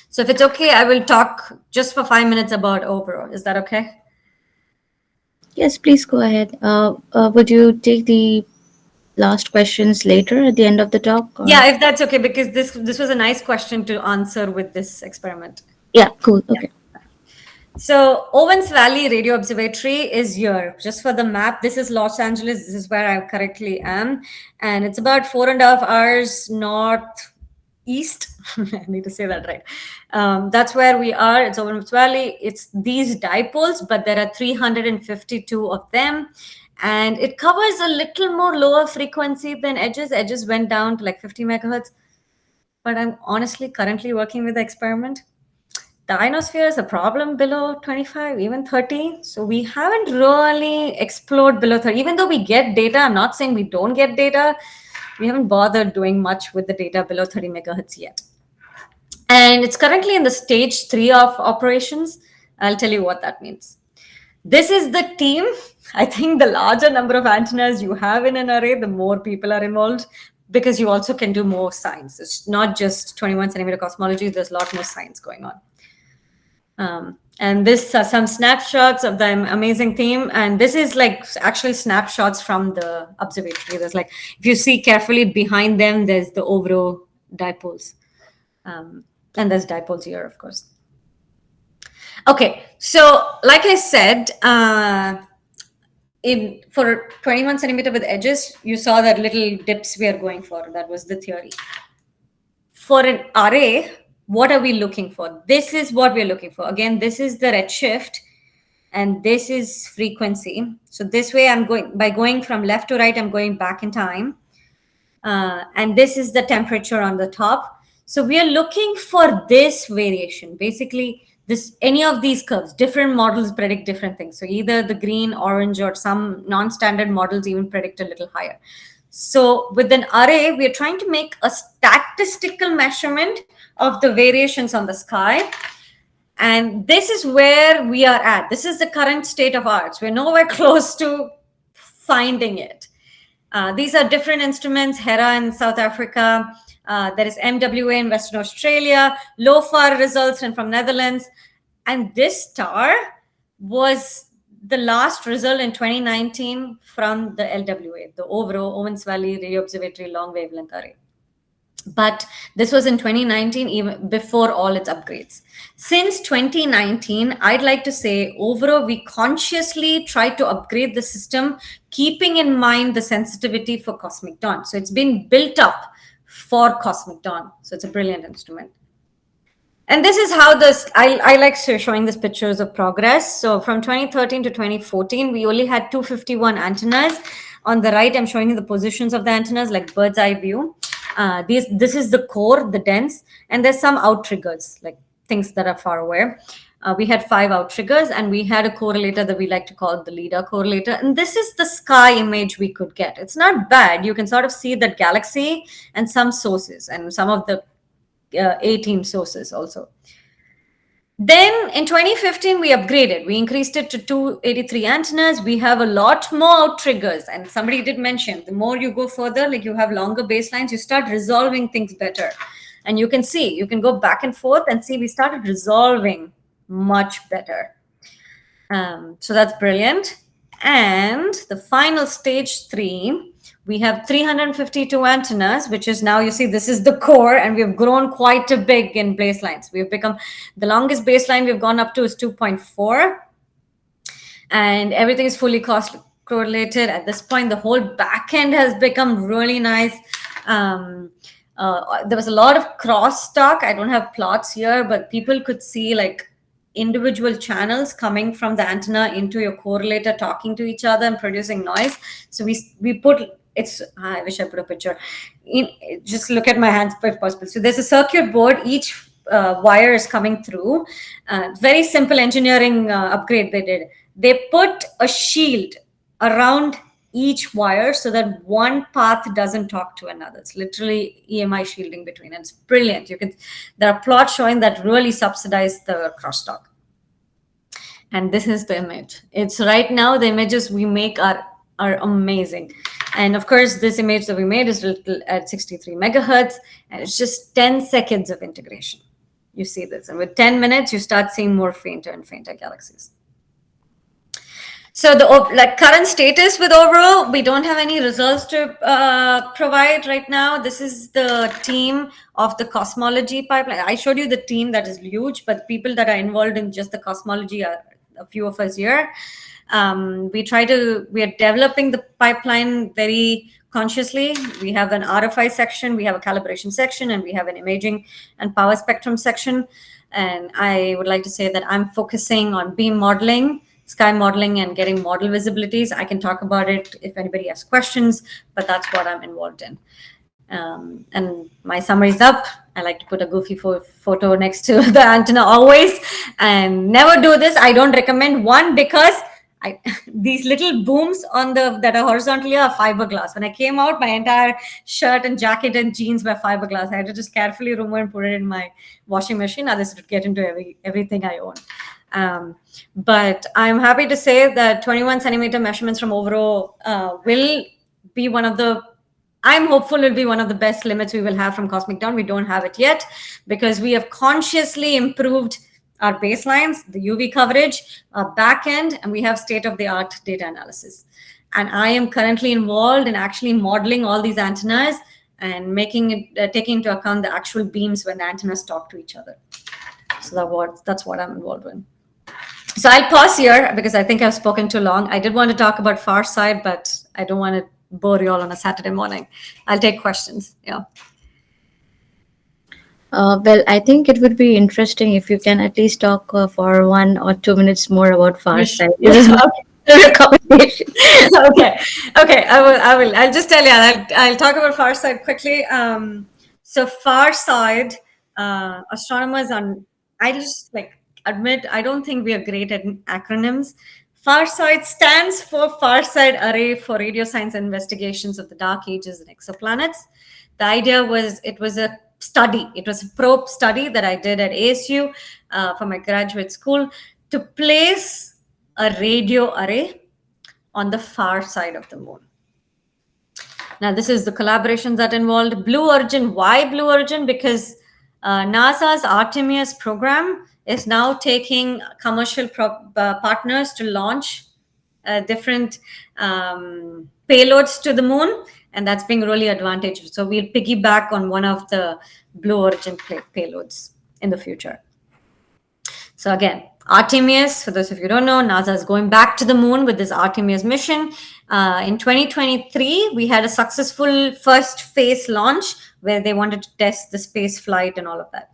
So if it's okay, I will talk just for 5 minutes about overall. Is that okay? Yes, please go ahead. Would you take the last questions later at the end of the talk? Or? Yeah, if that's okay, because this was a nice question to answer with this experiment. Yeah, cool. Okay. So Owens Valley Radio Observatory is here. Just for the map, this is Los Angeles. This is where I currently am. And it's about 4.5 hours northeast. I need to say that right. That's where we are. It's Owens Valley. It's these dipoles, but there are 352 of them. And it covers a little more lower frequency than EDGES. EDGES went down to like 50 megahertz. But I'm honestly currently working with the experiment. The ionosphere is a problem below 25, even 30. So we haven't really explored below 30. Even though we get data, I'm not saying we don't get data. We haven't bothered doing much with the data below 30 megahertz yet. And it's currently in the stage 3 of operations. I'll tell you what that means. This is the team. I think the larger number of antennas you have in an array, the more people are involved, because you also can do more science. It's not just 21 centimeter cosmology. There's a lot more science going on. And this are some snapshots of the amazing team. And this is like actually snapshots from the observatory. There's like, if you see carefully behind them, there's the OVRO dipoles. And there's dipoles here, of course. Okay, so like I said, for 21 centimeter with EDGES, you saw that little dips we are going for. That was the theory. For an array, what are we looking for? This is what we're looking for. Again, this is the redshift, and this is frequency. So this way, by going from left to right, I'm going back in time. And this is the temperature on the top. So we are looking for this variation. Basically, any of these curves, different models predict different things. So either the green, orange, or some non-standard models even predict a little higher. So with an array, we are trying to make a statistical measurement of the variations on the sky. And this is where we are at. This is the current state of arts. We're nowhere close to finding it. These are different instruments, HERA in South Africa. There is MWA in Western Australia, LOFAR results from Netherlands. And this star was the last result in 2019 from the LWA, the overall Owens Valley Radio Observatory Long Wavelength Array. But this was in 2019, even before all its upgrades. Since 2019, I'd like to say overall, we consciously tried to upgrade the system, keeping in mind the sensitivity for cosmic dawn. So it's been built up for cosmic dawn. So it's a brilliant instrument. And this is how I like showing these pictures of progress. So from 2013 to 2014, we only had 251 antennas. On the right, I'm showing you the positions of the antennas, like bird's eye view. This is the core, the dense, and there's some out triggers, like things that are far away. We had 5 out triggers, and we had a correlator that we like to call the LIDAR correlator. And this is the sky image we could get. It's not bad. You can sort of see that galaxy and some sources, and some of the 18 sources also. Then in 2015, we upgraded. We increased it to 283 antennas. We have a lot more out triggers. And somebody did mention, the more you go further, like you have longer baselines, you start resolving things better. And you can see, you can go back and forth and see we started resolving much better. So that's brilliant. And the final stage 3, we have 352 antennas, which is now, you see, this is the core, and we've grown quite a big in baselines. We've become, the longest baseline we've gone up to is 2.4, and everything is fully cost correlated. At this point, the whole back end has become really nice. There was a lot of crosstalk. I don't have plots here, but people could see like individual channels coming from the antenna into your correlator, talking to each other and producing noise. So we put, it's, I wish I put a picture. Just look at my hands if possible. So there's a circuit board. Each wire is coming through. Very simple engineering upgrade they did. They put a shield around each wire so that one path doesn't talk to another. It's literally EMI shielding between, and it's brilliant. There are plots showing that really subsidize the crosstalk. And this is the image. It's right now, the images we make are amazing. And of course, this image that we made is at 63 megahertz, and it's just 10 seconds of integration. You see this, and with 10 minutes, you start seeing more fainter and fainter galaxies. So the current status with overall, we don't have any results to provide right now. This is the team of the cosmology pipeline. I showed you the team that is huge, but people that are involved in just the cosmology are a few of us here. We are developing the pipeline very consciously. We have an RFI section, we have a calibration section, and we have an imaging and power spectrum section. And I would like to say that I'm focusing on beam modeling, sky modeling, and getting model visibilities. I can talk about it if anybody has questions, but that's what I'm involved in. And my summary is up. I like to put a goofy photo next to the antenna always, and never do this. I don't recommend one, because these little booms that are horizontally are fiberglass. When I came out, my entire shirt and jacket and jeans were fiberglass. I had to just carefully remove and put it in my washing machine. Others would get into everything I own. But I'm happy to say that 21 centimeter measurements from overall will be one of the, I'm hopeful will be one of the best limits we will have from Cosmic Dawn. We don't have it yet because we have consciously improved our baselines, the UV coverage, our back end, and we have state-of-the-art data analysis. And I am currently involved in actually modeling all these antennas and taking into account the actual beams when the antennas talk to each other. So that's what I'm involved in. So I'll pause here because I think I've spoken too long. I did want to talk about FARSIDE, but I don't want to bore you all on a Saturday morning. I'll take questions. Yeah. Well, I think it would be interesting if you can at least talk for 1 or 2 minutes more about FARSIDE. This is my recommendation. Okay. I will. I'll just tell you. I'll talk about FARSIDE quickly. So FARSIDE, astronomers I just admit I don't think we are great at acronyms. FARSIDE stands for Far-Side Array for Radio Science Investigations of the Dark Ages and Exoplanets. The idea was, it was a probe study that I did at ASU for my graduate school to place a radio array on the far side of the moon. Now, this is the collaborations that involved Blue Origin. Why Blue Origin? Because NASA's Artemis program is now taking commercial partners to launch different payloads to the moon, and that's being really advantageous. So we'll piggyback on one of the Blue Origin payloads in the future. So again, Artemis, for those of you who don't know, NASA is going back to the moon with this Artemis mission. In 2023, we had a successful first phase launch where they wanted to test the space flight and all of that.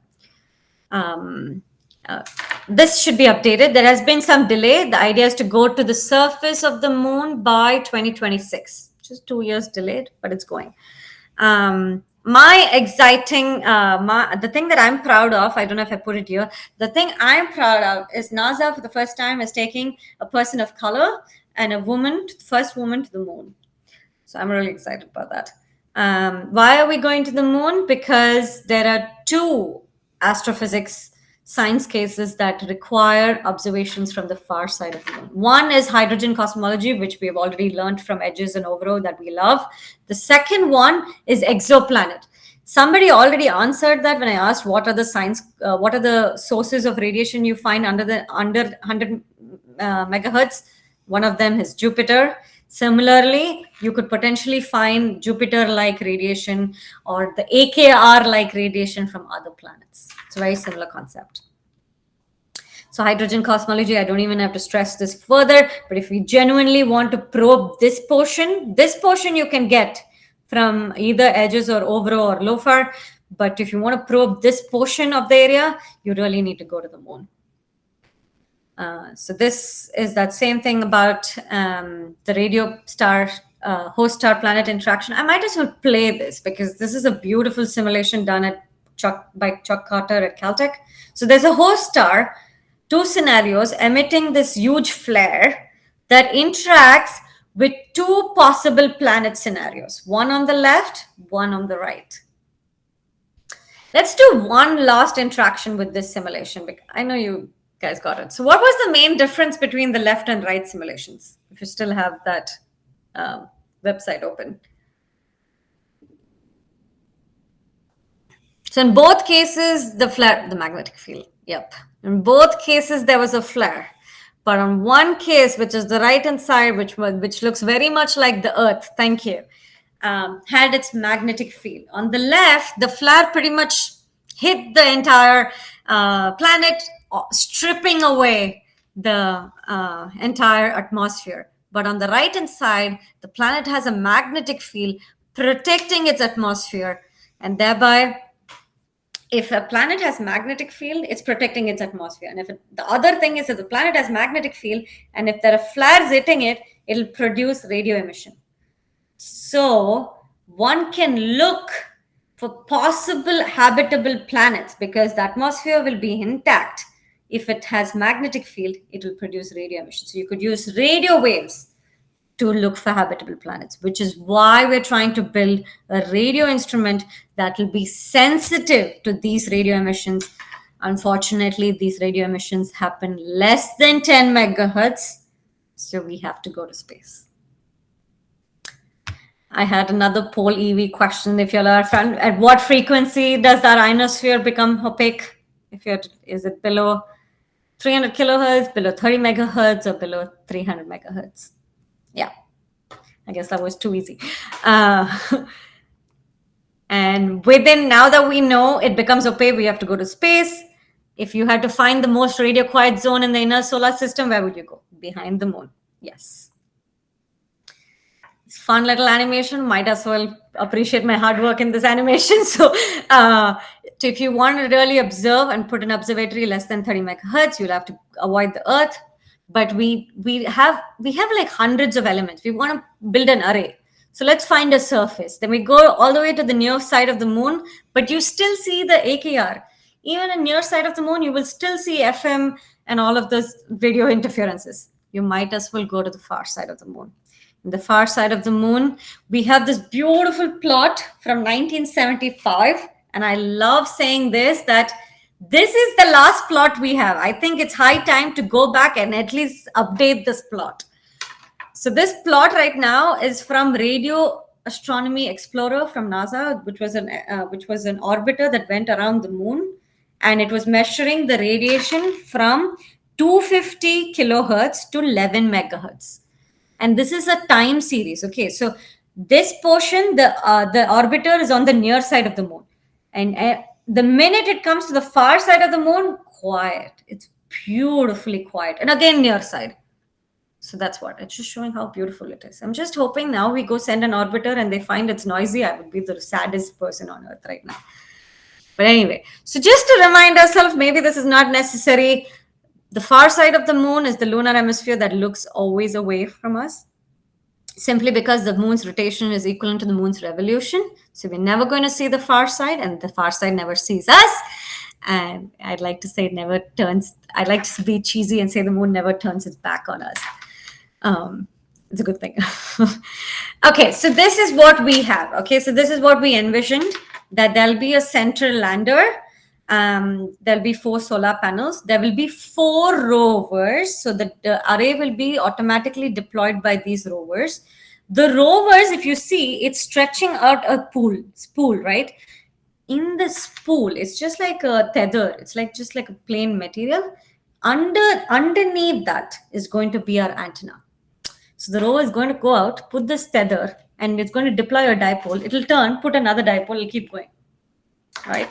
This should be updated. There has been some delay. The idea is to go to the surface of the moon by 2026. Just 2 years delayed, but it's going. The thing that I'm proud of, I don't know if I put it here, the thing I'm proud of is NASA for the first time is taking a person of color and a woman, first woman to the moon. So I'm really excited about that. Why are we going to the moon? Because there are 2 astrophysics science cases that require observations from the far side of the moon. One is hydrogen cosmology, which we have already learned from Edges and Overo that we love. The second one is exoplanet. Somebody already answered that when I asked what are the sources of radiation you find under 100 megahertz. One of them is Jupiter. Similarly, you could potentially find Jupiter-like radiation or the AKR-like radiation from other planets. It's a very similar concept. So hydrogen cosmology, I don't even have to stress this further, but if we genuinely want to probe this portion you can get from either edges or OVRO or LOFAR. But if you want to probe this portion of the area, you really need to go to the moon. So this is that same thing about the radio star host star planet interaction. I might as well play this because this is a beautiful simulation done by Chuck Carter at Caltech. So there's a host star, two scenarios emitting this huge flare that interacts with two possible planet scenarios, one on the left, one on the right. Let's do one last interaction with this simulation. I know you guys got it. So what was the main difference between the left and right simulations? If you still have that website open. So in both cases, the magnetic field, yep. In both cases, there was a flare. But on one case, which is the right-hand side, which looks very much like the Earth, thank you, had its magnetic field. On the left, the flare pretty much hit the entire planet, stripping away the entire atmosphere. But on the right-hand side, the planet has a magnetic field protecting its atmosphere, and thereby, if a planet has magnetic field, it's protecting its atmosphere. And the other thing is that the planet has magnetic field, and if there are flares hitting it, it'll produce radio emission. So one can look for possible habitable planets because the atmosphere will be intact. If it has magnetic field, it will produce radio emission. So you could use radio waves to look for habitable planets, which is why we're trying to build a radio instrument that will be sensitive to these radio emissions. Unfortunately, these radio emissions happen less than 10 megahertz, so we have to go to space. I had another poll EV question. If you're at what frequency does our ionosphere become opaque? Is it below 300 kilohertz, below 30 megahertz, or below 300 megahertz? Yeah, I guess that was too easy. And now that we know it becomes opaque, we have to go to space. If you had to find the most radio quiet zone in the inner solar system, where would you go? Behind the moon. Yes. It's fun little animation. Might as well appreciate my hard work in this animation. So if you want to really observe and put an observatory less than 30 megahertz, you'll have to avoid the Earth. But we have like hundreds of elements. We want to build an array. So let's find a surface. Then we go all the way to the near side of the moon, but you still see the AKR. Even in near side of the moon, you will still see FM and all of those radio interferences. You might as well go to the far side of the moon. In the far side of the moon, we have this beautiful plot from 1975. And I love saying this, that this is the last plot we have. I think it's high time to go back and at least update this plot. So this plot right now is from Radio Astronomy Explorer from NASA, which was an orbiter that went around the moon, and it was measuring the radiation from 250 kilohertz to 11 megahertz. And this is a time series. Okay, so this portion, the orbiter is on the near side of the moon, and the minute it comes to the far side of the moon, quiet. It's beautifully quiet. And again, near side. So that's what. It's just showing how beautiful it is. I'm just hoping now we go send an orbiter and they find it's noisy. I would be the saddest person on Earth right now. But anyway, so just to remind ourselves, maybe this is not necessary. The far side of the moon is the lunar hemisphere that looks always away from us, simply because the moon's rotation is equivalent to the moon's revolution. So we're never going to see the far side, and the far side never sees us. And I'd like to say I'd like to be cheesy and say the moon never turns its back on us. It's a good thing. Okay, so this is what we have. Okay, so this is what we envisioned, that there'll be a central lander. There'll be 4 solar panels. There will be 4 rovers. So the array will be automatically deployed by these rovers. The rovers, if you see, it's stretching out a spool, right? in the spool, it's just like a tether. It's like just like a plain material. Underneath that is going to be our antenna. So the rover is going to go out, put this tether, and it's going to deploy a dipole. It'll turn, put another dipole, it'll keep going, right?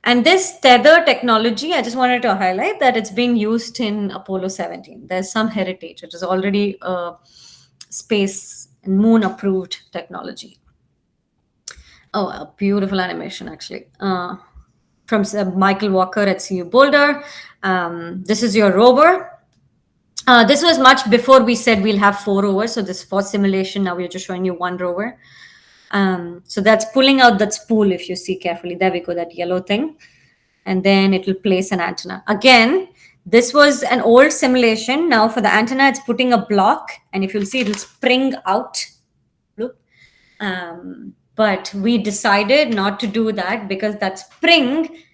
And this tether technology, I just wanted to highlight that it's been used in Apollo 17. There's some heritage. It is already a space and moon approved technology. Oh, a beautiful animation, actually. From Michael Walker at CU Boulder. This is your rover. This was much before we said we'll have 4 rovers. So this for simulation, now we're just showing you 1 rover. So that's pulling out that spool, if you see carefully. There we go, that yellow thing. And then it will place an antenna. Again, this was an old simulation. Now for the antenna, it's putting a block. And if you'll see, it'll spring out. But we decided not to do that because that spring,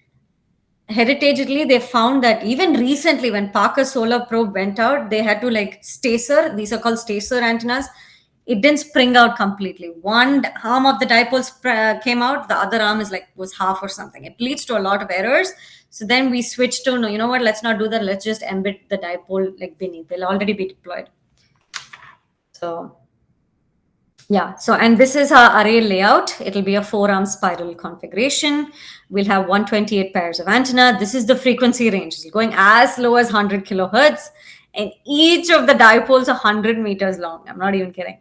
heritagely, they found that even recently when Parker Solar Probe went out, they had to like stacer, these are called stacer antennas. It didn't spring out completely. One arm of the dipole came out, the other arm was half or something. It leads to a lot of errors. So then we switched to, no, you know what, let's not do that. Let's just embed the dipole like beneath. They'll already be deployed. So yeah, so and this is our array layout. It'll be a 4-arm spiral configuration. We'll have 128 pairs of antenna. This is the frequency range. It's going as low as 100 kilohertz. And each of the dipoles are 100 meters long. I'm not even kidding.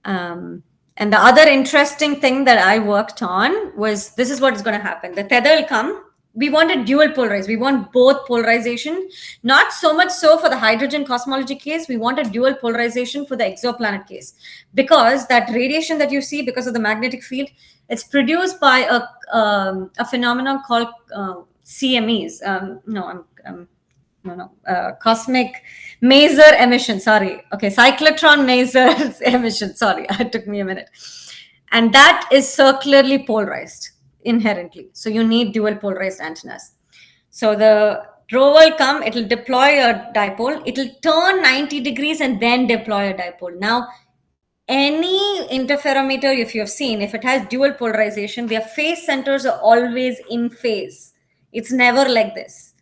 And the other interesting thing that I worked on was, this is what is going to happen. The tether will come. We wanted dual polarized. We want both polarization. Not so much so for the hydrogen cosmology case. We wanted dual polarization for the exoplanet case. Because that radiation that you see, because of the magnetic field, it's produced by a phenomenon called CMEs. Cosmic maser emission. Sorry. Okay, cyclotron maser emission. Sorry, it took me a minute. And that is circularly polarized inherently. So you need dual polarized antennas. So the rover will come, it will deploy a dipole, it will turn 90 degrees and then deploy a dipole. Now, any interferometer, if you have seen, if it has dual polarization, their phase centers are always in phase. It's never like this.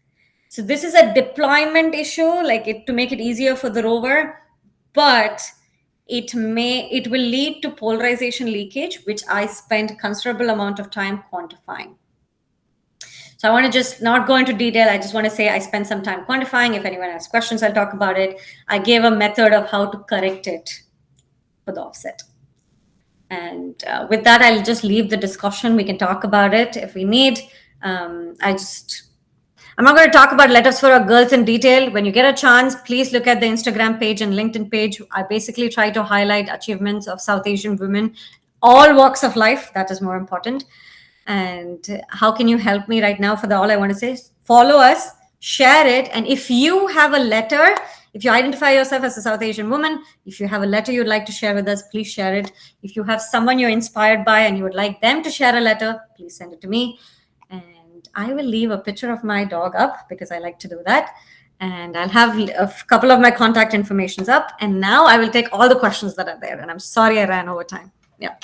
So this is a deployment issue, to make it easier for the rover, but it will lead to polarization leakage, which I spent considerable amount of time quantifying. So I want to just not go into detail. I just want to say I spent some time quantifying. If anyone has questions, I'll talk about it. I gave a method of how to correct it for the offset. And with that, I'll just leave the discussion. We can talk about it if we need. I'm not going to talk about Letters for Our Girls in detail. When you get a chance, please look at the Instagram page and LinkedIn page. I basically try to highlight achievements of South Asian women, all walks of life. That is more important. And how can you help me right now? All I want to say is follow us, share it. And if you have a letter, if you identify yourself as a South Asian woman, if you have a letter you'd like to share with us, please share it. If you have someone you're inspired by and you would like them to share a letter, please send it to me. I will leave a picture of my dog up because I like to do that. And I'll have a couple of my contact informations up. And now I will take all the questions that are there. And I'm sorry I ran over time. Yeah.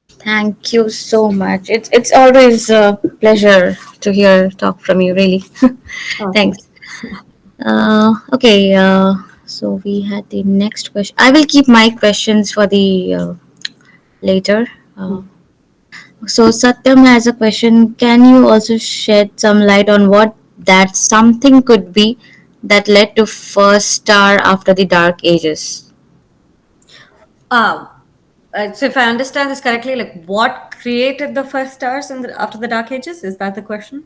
Thank you so much. It's always a pleasure to talk from you, really. Thanks. Okay. So we had the next question. I will keep my questions for the later. So Satyam has a question. Can you also shed some light on what that something could be that led to first star after the Dark Ages? So if I understand this correctly, what created the first stars after the Dark Ages? Is that the question?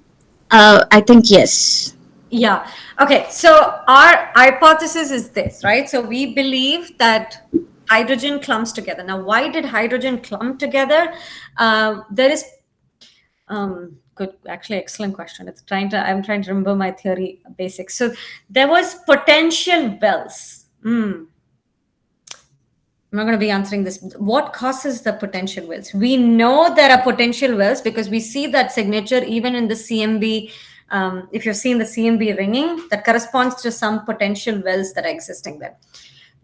I think yes. Yeah. Okay. So our hypothesis is this, right? So we believe that hydrogen clumps together. Now, why did hydrogen clump together? There is excellent question. I'm trying to remember my theory basics. So there was potential wells. I'm not going to be answering this. What causes the potential wells? We know there are potential wells because we see that signature even in the CMB. If you've seen the CMB ringing, that corresponds to some potential wells that are existing there.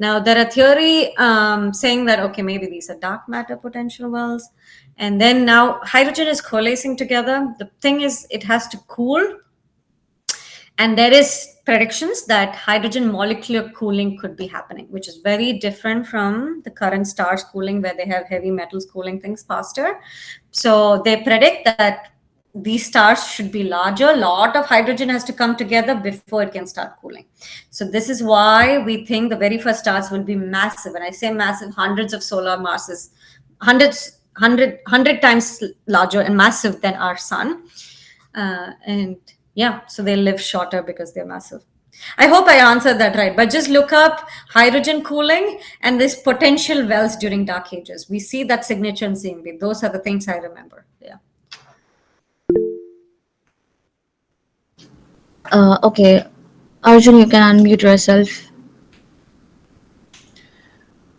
Now, there are theory saying that, okay, maybe these are dark matter potential wells. And then now hydrogen is coalescing together. The thing is, it has to cool. And there is predictions that hydrogen molecular cooling could be happening, which is very different from the current stars cooling, where they have heavy metals cooling things faster. So they predict that these stars should be larger. A lot of hydrogen has to come together before it can start cooling. So this is why we think the very first stars will be massive. And I say massive, hundreds of solar masses, hundred times larger and massive than our sun. And yeah, so they live shorter because they're massive. I hope I answered that right. But just look up hydrogen cooling and this potential wells during dark ages. We see that signature in CMB. Those are the things I remember. Yeah. Okay, Arjun, you can unmute yourself.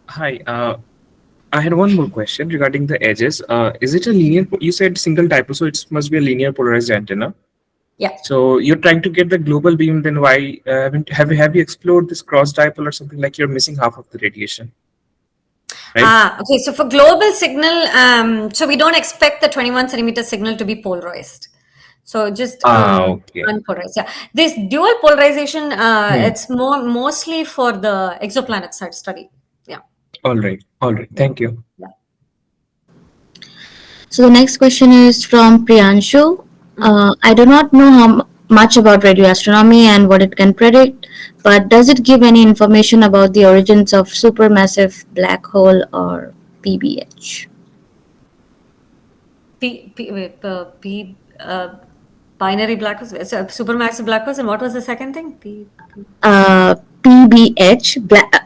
Hi. I had one more question regarding the edges. Is it a linear? You said single dipole, so it must be a linear polarized antenna. Yeah. So you're trying to get the global beam. Then why have you explored this cross dipole or something, like you're missing half of the radiation? Right. Okay. So for global signal, so we don't expect the 21 centimeter signal to be polarized. So just Okay. unpolarized. Yeah. This dual polarization, it's mostly for the exoplanet side study. Yeah. All right. All right. Thank you. Yeah. So the next question is from Priyanshu. I do not know much about radio astronomy and what it can predict, but does it give any information about the origins of supermassive black hole or PBH? Binary black holes, so supermassive black holes, and what was the second thing? PBH.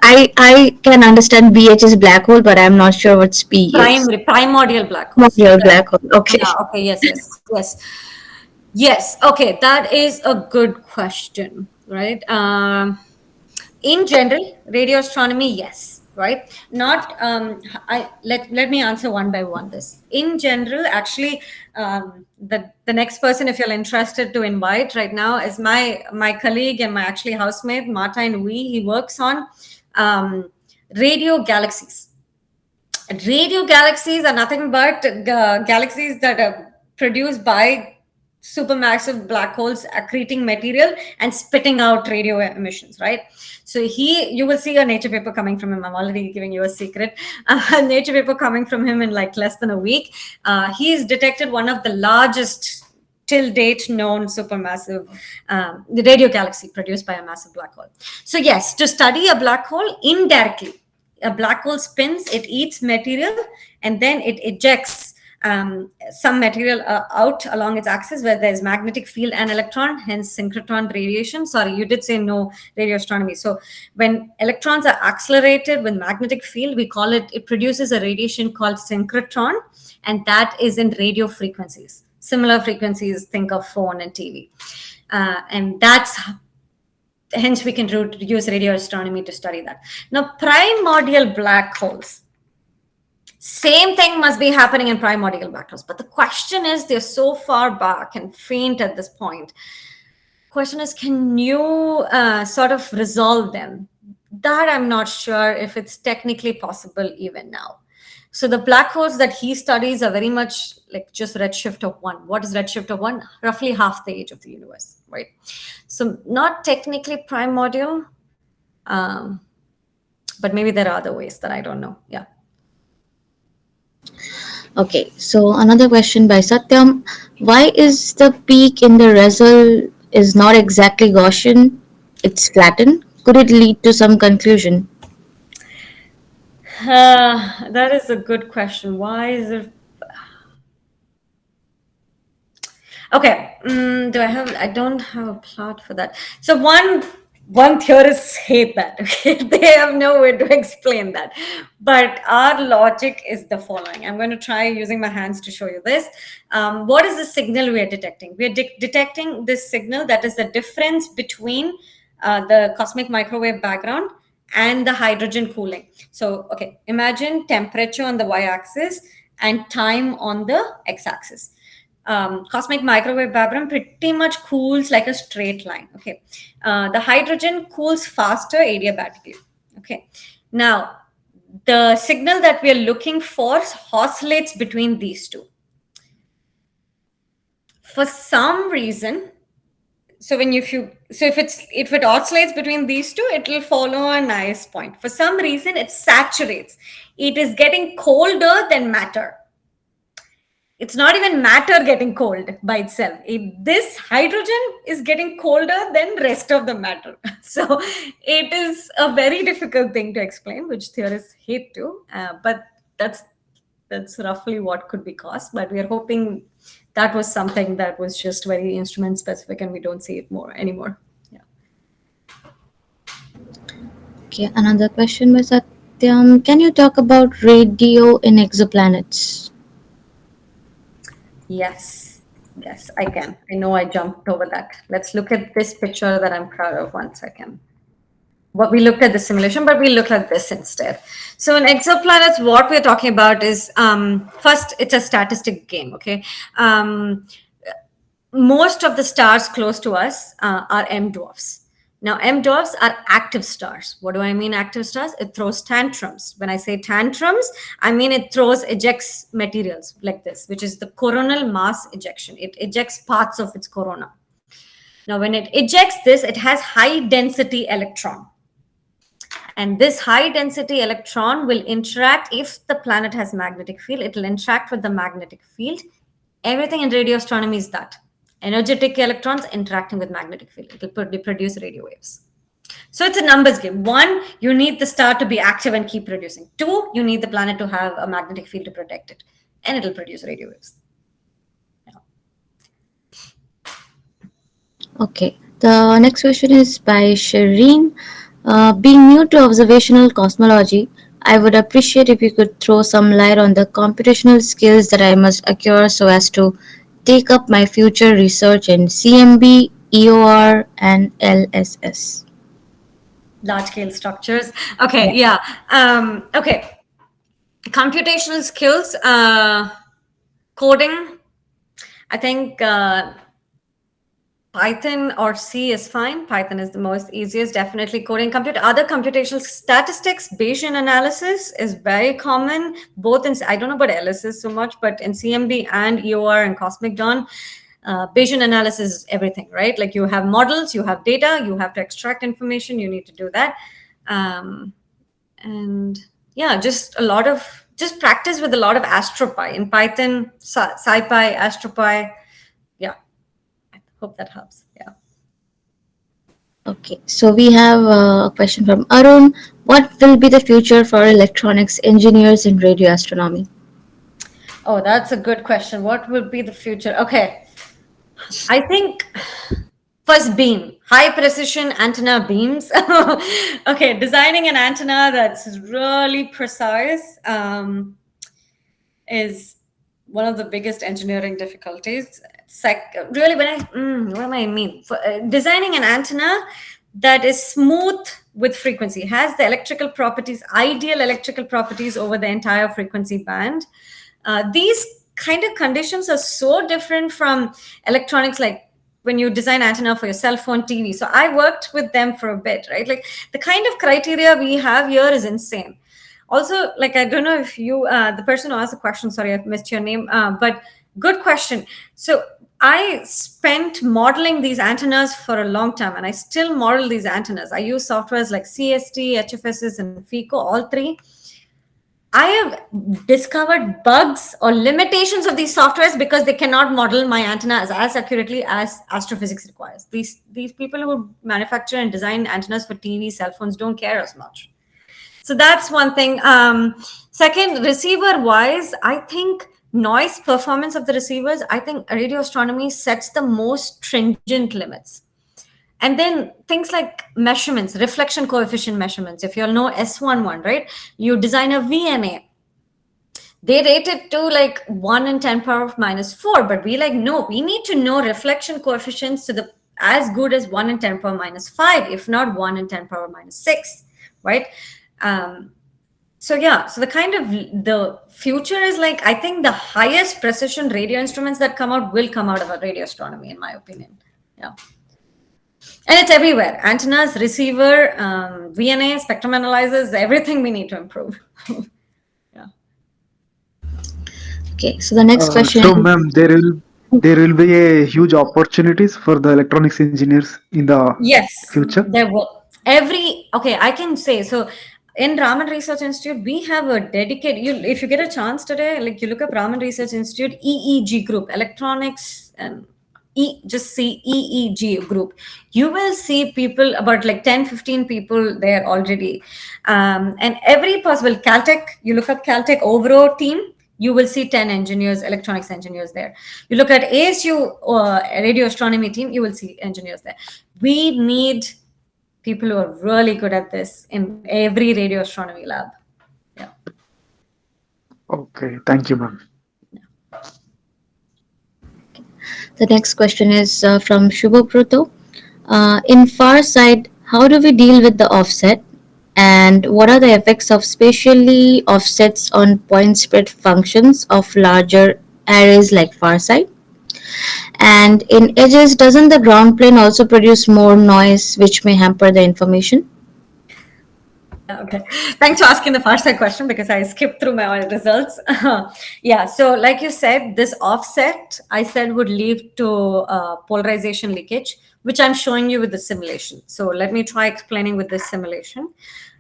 I can understand BH is black hole, but I'm not sure what's P is. Primordial black holes. Primordial black hole. Okay. Yeah, okay. Yes. Okay, that is a good question, right? In general, radio astronomy, yes, right? Not. Let me answer one by one. This in general, actually, the next person, if you're interested to invite right now, is my colleague and my actually housemate Martin Wee. He works on radio galaxies. Radio galaxies are nothing but galaxies that are produced by supermassive black holes accreting material and spitting out radio emissions, right? So you will see a Nature paper coming from him. I'm already giving you a secret. A Nature paper coming from him in like less than a week. He's detected one of the largest till date known supermassive the radio galaxy produced by a massive black hole. So yes, to study a black hole indirectly, a black hole spins, it eats material, and then it ejects some material out along its axis where there's magnetic field and electron, hence synchrotron radiation. Sorry, you did say no radio astronomy. So when electrons are accelerated with magnetic field, we call it produces a radiation called synchrotron, and that is in radio frequencies. Similar frequencies, think of phone and TV. And that's hence we can use radio astronomy to study that. Now, primordial black holes. Same thing must be happening in primordial black holes. But the question is, they're so far back and faint at this point. Question is, can you sort of resolve them? That I'm not sure if it's technically possible even now. So the black holes that he studies are very much like just redshift of 1. What is redshift of 1? Roughly half the age of the universe, right? So not technically primordial, but maybe there are other ways that I don't know. Yeah. Okay, so another question by Satyam. Why is the peak in the result is not exactly Gaussian? It's flattened. Could it lead to some conclusion? That is a good question. Why is it? Okay. I don't have a plot for that. So one theorists hate that. Okay, they have no way to explain that. But our logic is the following. I'm going to try using my hands to show you this. What is the signal we are detecting? We are detecting this signal that is the difference between the cosmic microwave background and the hydrogen cooling. So, okay, imagine temperature on the y-axis and time on the x-axis. Cosmic microwave background pretty much cools like a straight line. Okay, the hydrogen cools faster adiabatically. Okay. Now, the signal that we are looking for oscillates between these two. For some reason, so when if it oscillates between these two, it will follow a nice point. For some reason, it saturates. It is getting colder than matter. It's not even matter getting cold by itself. This hydrogen is getting colder than rest of the matter. So it is a very difficult thing to explain, which theorists hate to. But that's roughly what could be caused. But we are hoping that was something that was just very instrument specific, and we don't see it more anymore. Yeah. Okay, another question by Satyam. Can you talk about radio in exoplanets? Yes, I can. I know I jumped over that. Let's look at this picture that I'm proud of. 1 second. What we looked at the simulation, but we look at this instead. So in exoplanets, what we're talking about is first, it's a statistic game. Okay, most of the stars close to us are M dwarfs. Now, M dwarfs are active stars. What do I mean, active stars? It throws tantrums. When I say tantrums, I mean it ejects materials like this, which is the coronal mass ejection. It ejects parts of its corona. Now, when it ejects this, it has high density electron. And this high density electron will interact, if the planet has magnetic field, it will interact with the magnetic field. Everything in radio astronomy is that. Energetic electrons interacting with magnetic field. It will produce radio waves. So it's a numbers game. 1, you need the star to be active and keep producing. 2, you need the planet to have a magnetic field to protect it. And it'll produce radio waves. Okay, the next question is by Shireen. Being new to observational cosmology, I would appreciate if you could throw some light on the computational skills that I must acquire so as to take up my future research in CMB, EOR, and LSS. Large scale structures. Okay, yeah. Okay. Computational skills, coding. I think Python or C is fine. Python is the most easiest, definitely. Coding, other computational statistics, Bayesian analysis is very common, both in, I don't know about LSS so much, but in CMB and EOR and Cosmic Dawn, Bayesian analysis is everything, right? Like you have models, you have data, you have to extract information, you need to do that. And yeah, just practice with a lot of AstroPy in Python, SciPy, AstroPy. Yeah. Hope that helps. Yeah. Okay, so we have a question from Arun. What will be the future for electronics engineers in radio astronomy? Oh, that's a good question. What will be the future? Okay. I think first beam, high precision antenna beams. Okay, designing an antenna that's really precise is one of the biggest engineering difficulties. Really, what do I mean? Designing an antenna that is smooth with frequency, has the electrical properties, ideal electrical properties over the entire frequency band. These kind of conditions are so different from electronics, like when you design antenna for your cell phone, TV. So I worked with them for a bit, right? Like the kind of criteria we have here is insane. Also, like, I don't know if you, the person who asked the question, sorry, I've missed your name, but good question. So I spent modeling these antennas for a long time, and I still model these antennas. I use softwares like CST, HFSS, and FICO, all three. I have discovered bugs or limitations of these softwares because they cannot model my antennas as accurately as astrophysics requires. These people who manufacture and design antennas for TV, cell phones don't care as much. So that's one thing. Second, receiver wise, I think noise performance of the receivers, I think radio astronomy sets the most stringent limits. And then things like measurements, reflection coefficient measurements. If you all know S11, right? You design a VNA. They rate it to like 1 in 10 power of minus 4, but we like, no, we need to know reflection coefficients to the as good as 1 in 10 power minus 5, if not 1 in 10 power minus 6, right? So the kind of the future is like, I think the highest precision radio instruments that come out will come out of radio astronomy, in my opinion. Yeah. And it's everywhere. Antennas, receiver, VNA, spectrum analyzers, everything we need to improve. Yeah. Okay, so the next question So, is, ma'am, there will be a huge opportunities for the electronics engineers in the Yes, future. there will. Okay, I can say so. In Raman Research Institute, we have a dedicated. If you get a chance today, like you look up Raman Research Institute EEG group, electronics and just see EEG group. You will see people about like 10, 15 people there already, and every possible Caltech. You look up Caltech overall team. You will see 10 engineers, electronics engineers there. You look at ASU radio astronomy team, you will see engineers there. We need people who are really good at this in every radio astronomy lab. Yeah. Okay, thank you, ma'am. the next question is from Shubhopruto. In far side, how do we deal with the offset? And what are the effects of spatially offsets on point spread functions of larger arrays like far side? And in edges, doesn't the ground plane also produce more noise which may hamper the information? Yeah, okay. Thanks for asking the first question because I skipped through my own results. Yeah, so like you said, this offset I said would lead to polarization leakage, which I'm showing you with the simulation. So let me try explaining with this simulation.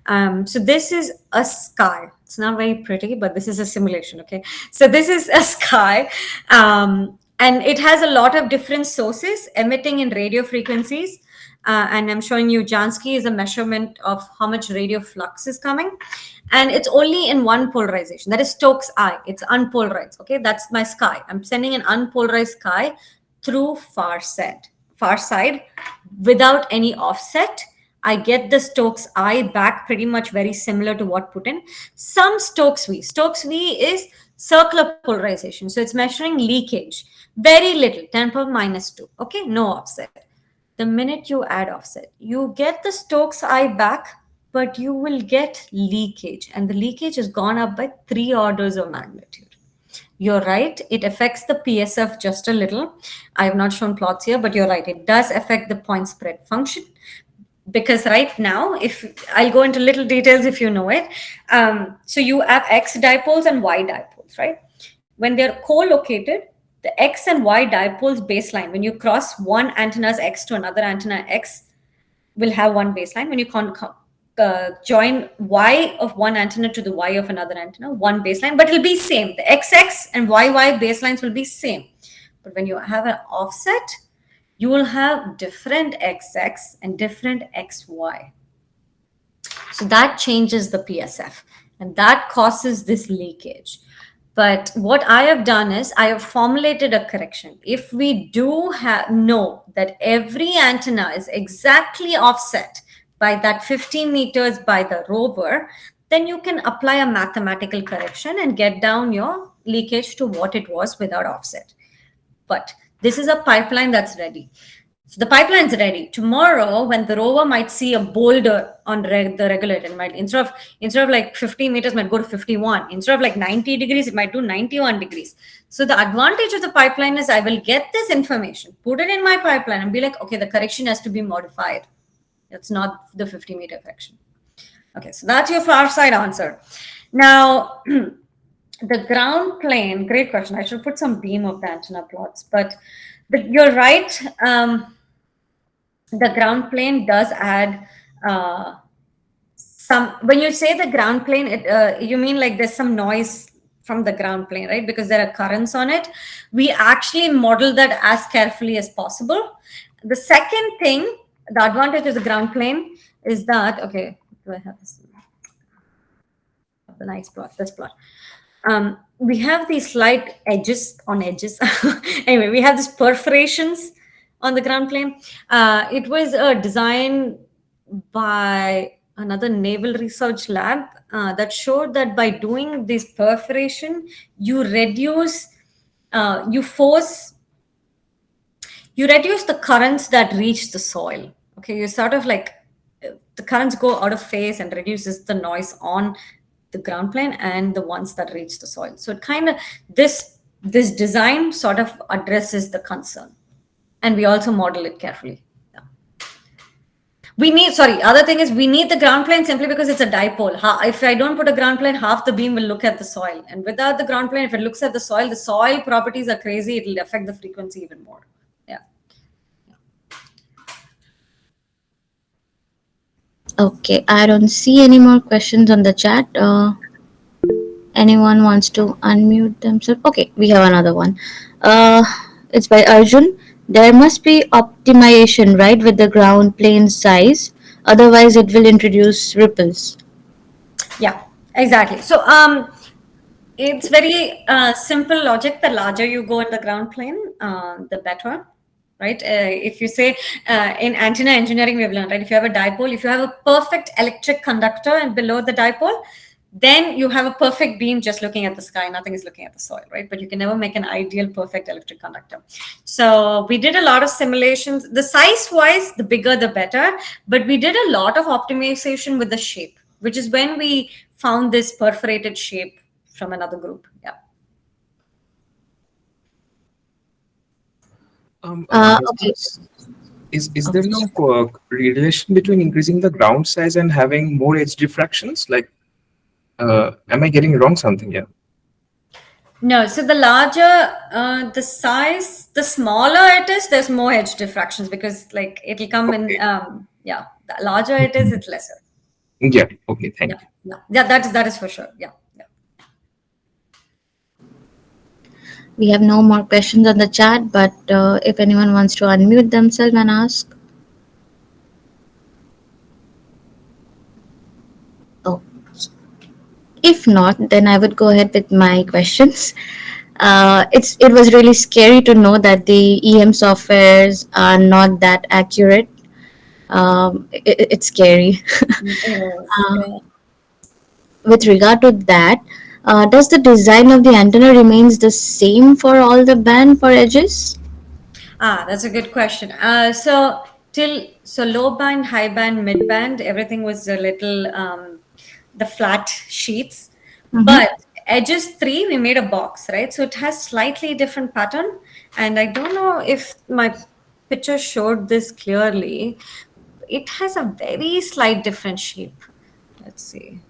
So this is a sky. It's not very pretty, but this is a simulation. Okay, so this is a sky, and it has a lot of different sources emitting in radio frequencies. And I'm showing you Jansky is a measurement of how much radio flux is coming. And it's only in one polarization. That is Stokes' eye. It's unpolarized. Okay, that's my sky. I'm sending an unpolarized sky through far side without any offset. I get the Stokes' eye back pretty much very similar to what put in. Some Stokes V. Stokes V is circular polarization. So it's measuring leakage. Very little, 10 power minus 2. Okay, no offset. The minute you add offset, you get the Stokes' eye back, but you will get leakage. And the leakage has gone up by 3 orders of magnitude. You're right, it affects the PSF just a little. I have not shown plots here, but you're right, it does affect the point spread function. Because right now, if I'll go into little details if you know it. So you have X dipoles and Y dipoles, right? When they're co-located, the X and Y dipoles baseline, when you cross one antenna's X to another antenna X, will have one baseline. When you join Y of one antenna to the Y of another antenna, one baseline, but it'll be same. The XX and YY baselines will be same. But when you have an offset, you will have different XX and different XY. So that changes the PSF and that causes this leakage. But what I have done is I have formulated a correction. If we do know that every antenna is exactly offset by that 15 meters by the rover, then you can apply a mathematical correction and get down your leakage to what it was without offset. But this is a pipeline that's ready. So the pipeline's ready. Tomorrow, when the rover might see a boulder on the regulator, it might instead of like 50 meters, might go to 51. Instead of like 90 degrees, it might do 91 degrees. So the advantage of the pipeline is I will get this information, put it in my pipeline, and be like, okay, the correction has to be modified. It's not the 50-meter correction. Okay, so that's your far side answer. Now, the ground plane, great question. I should put some beam of the antenna plots, but you're right. The ground plane does add some. When you say the ground plane, you mean like there's some noise from the ground plane, right? Because there are currents on it. We actually model that as carefully as possible. The second thing, the advantage of the ground plane is that, okay, do I have this? The nice plot, this plot. We have these slight edges on edges. Anyway, we have these perforations on the ground plane. It was a design by another naval research lab that showed that by doing this perforation, you reduce the currents that reach the soil. Okay, you sort of like the currents go out of phase and reduces the noise on the ground plane and the ones that reach the soil. So it kind of this design sort of addresses the concern, and we also model it carefully. Yeah. We need, sorry, other thing is we need the ground plane simply because it's a dipole. If I don't put a ground plane, half the beam will look at the soil. And without the ground plane, if it looks at the soil properties are crazy. It'll affect the frequency even more. Yeah. Okay, I don't see any more questions on the chat. Anyone wants to unmute themselves? Okay, we have another one. It's by Arjun. There must be optimization, right, with the ground plane size. Otherwise, it will introduce ripples. Yeah, exactly. So it's very simple logic. The larger you go in the ground plane, the better, right? If you say in antenna engineering, we've learned, right? If you have a dipole, if you have a perfect electric conductor and below the dipole, then you have a perfect beam just looking at the sky. Nothing is looking at the soil, right? But you can never make an ideal perfect electric conductor. So we did a lot of simulations. The size wise, the bigger the better. But we did a lot of optimization with the shape, which is when we found this perforated shape from another group. Yeah. Okay. Is there no relation between increasing the ground size and having more edge diffractions? Like, am I getting wrong something here? No, so the larger the size, the smaller it is, there's more edge diffractions because like it'll come in. Okay. Yeah, the larger it is, it's lesser. Yeah. Okay. Thank Yeah, you. yeah. That is for sure. Yeah, yeah. We have no more questions on the chat, but if anyone wants to unmute themselves and ask. Oh, if not, then I would go ahead with my questions. It was really scary to know that the EM softwares are not that accurate. It's scary. Yes, uh, yeah. with regard to that, does the design of the antenna remains the same for all the band for edges? That's a good question. So low band, high band, mid band, everything was a little the flat sheets. Mm-hmm. But edges three, we made a box, right? So it has slightly different pattern. And I don't know if my picture showed this clearly. It has a very slight different shape. Let's see.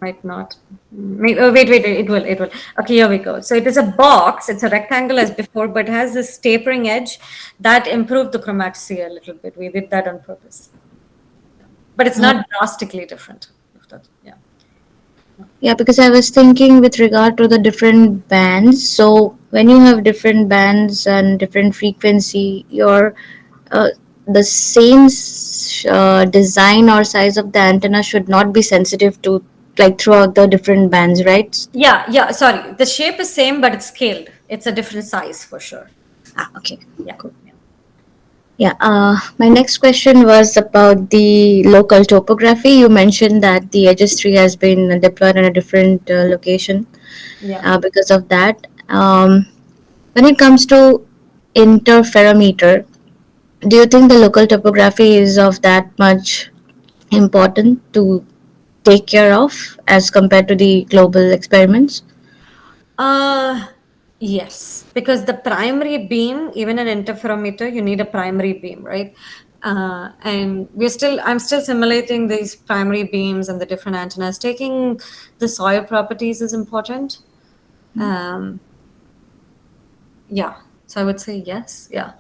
Might not. Wait. It will. Okay, here we go. So it is a box. It's a rectangle as before, but has this tapering edge that improved the chromatopsia a little bit. We did that on purpose, but it's not drastically different. If that, yeah. Yeah, because I was thinking with regard to the different bands. So when you have different bands and different frequency, your uh, the same design or size of the antenna should not be sensitive to like throughout the different bands, right? Yeah. Sorry, the shape is same, but it's scaled. It's a different size for sure. Ah, okay. Yeah. Cool. Yeah, my next question was about the local topography. You mentioned that the Aegis 3 has been deployed in a different location Yeah. because of that. When it comes to interferometer, do you think the local topography is of that much important to take care of as compared to the global experiments? Uh, yes, because the primary beam, even an interferometer, you need a primary beam, right? And I'm still simulating these primary beams and the different antennas. Taking the soil properties is important. Um, yeah, so I would say yes. Yeah.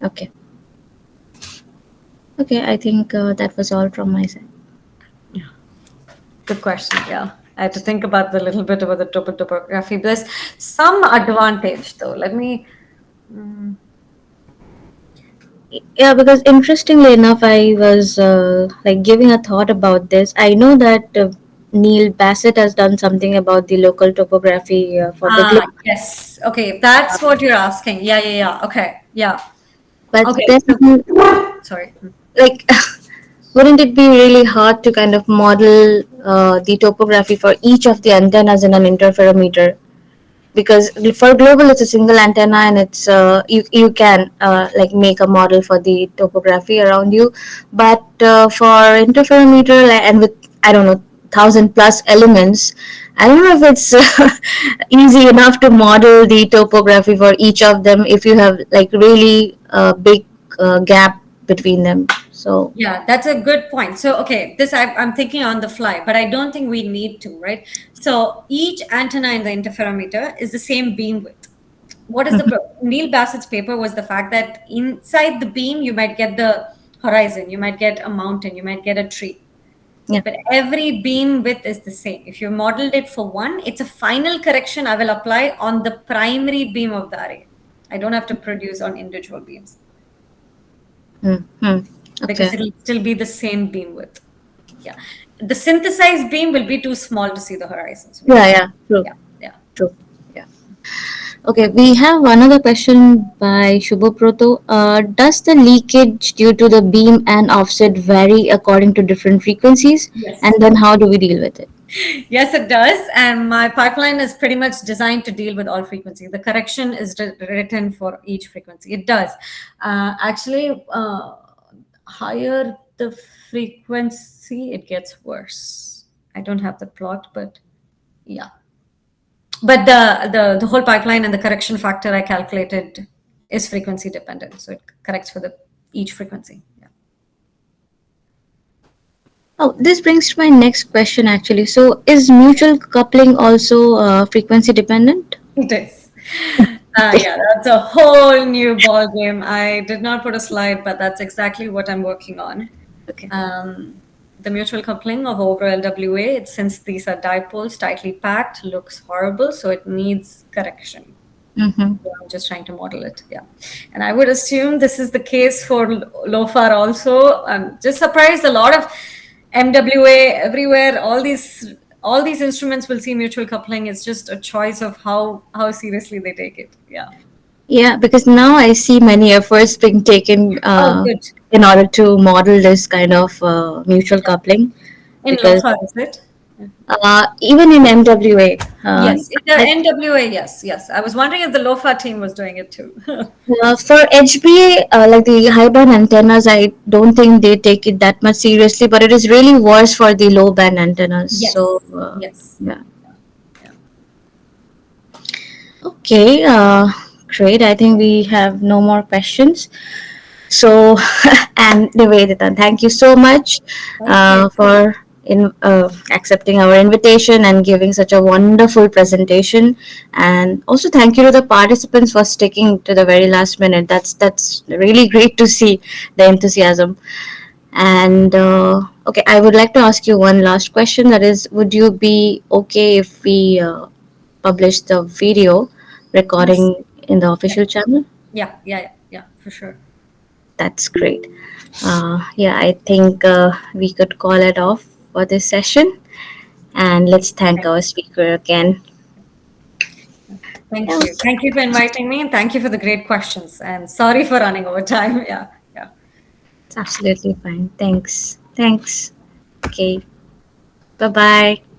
Okay. Okay, I think that was all from my side. Good question. Yeah. I had to think about the little bit about the topography. There's some advantage though. Let me. Yeah, because interestingly enough, I was like giving a thought about this. I know that Neil Bassett has done something about the local topography for the globe, Yes. Okay. If that's what you're asking. Yeah. Okay. Yeah. but Okay. then So, sorry. like, wouldn't it be really hard to kind of model the topography for each of the antennas in an interferometer? Because for global it's a single antenna and it's you can like make a model for the topography around you, but for interferometer and with I don't know 1,000 plus elements, I don't know if it's easy enough to model the topography for each of them if you have like really big gap between them. So, Yeah, that's a good point. So, okay, I'm thinking on the fly, but I don't think we need to, right? So, each antenna in the interferometer is the same beam width. What is the Neil Bassett's paper was the fact that inside the beam you might get the horizon, you might get a mountain, you might get a tree, yeah. but every beam width is the same. If you modeled it for one, it's a final correction I will apply on the primary beam of the array. I don't have to produce on individual beams Hmm. because Okay. it'll still be the same beam width. Yeah. The synthesized beam will be too small to see the horizon. So we Yeah, don't. yeah, true, Yeah. Yeah. true. Yeah. Okay, we have another question by Shubhoproto. Does the leakage due to the beam and offset vary according to different frequencies? And Yes. then how do we deal with it? Yes, it does. And my pipeline is pretty much designed to deal with all frequencies. The correction is written for each frequency. It does. Actually, higher the frequency, it gets worse. I don't have the plot, but yeah. But the whole pipeline and the correction factor I calculated is frequency dependent. So it corrects for the each frequency. Yeah. Oh, this brings to my next question actually. So, is mutual coupling also frequency dependent? It is. Yeah, that's a whole new ball game. I did not put a slide, but that's exactly what I'm working on. Okay. The mutual coupling of over LWA, since these are dipoles tightly packed, looks horrible, so it needs correction. Mm-hmm. So I'm just trying to model it. Yeah. And I would assume this is the case for LOFAR also. I'm just surprised a lot of MWA everywhere, all these instruments will see mutual coupling. It's just a choice of how seriously they take it. Yeah. Yeah, because now I see many efforts being taken Oh, good. in order to model this kind of mutual coupling. In Because LOFAR, is it? even in MWA, Yes. In the I, NWA, yes, yes. I was wondering if the LOFAR team was doing it too. for HBA, like the high band antennas, I don't think they take it that much seriously, but it is really worse for the low band antennas. Yes. So, Yes. yeah. Yeah. Okay, great. I think we have no more questions. So, and Nivedita, thank you so much Thank you. for accepting our invitation and giving such a wonderful presentation. And also, thank you to the participants for sticking to the very last minute. That's really great to see the enthusiasm. And okay, I would like to ask you one last question. That is, would you be okay if we publish the video Yes. recording in the Yeah. official channel? Yeah. Yeah. Yeah. Yeah. For sure. That's great. Yeah, I think we could call it off for this session. And let's thank Okay. our speaker again. Thank Yeah, you. Thank you for inviting me, and thank you for the great questions. And sorry for running over time. Yeah. Yeah. it's absolutely fine. Thanks. Thanks. Okay. Bye bye.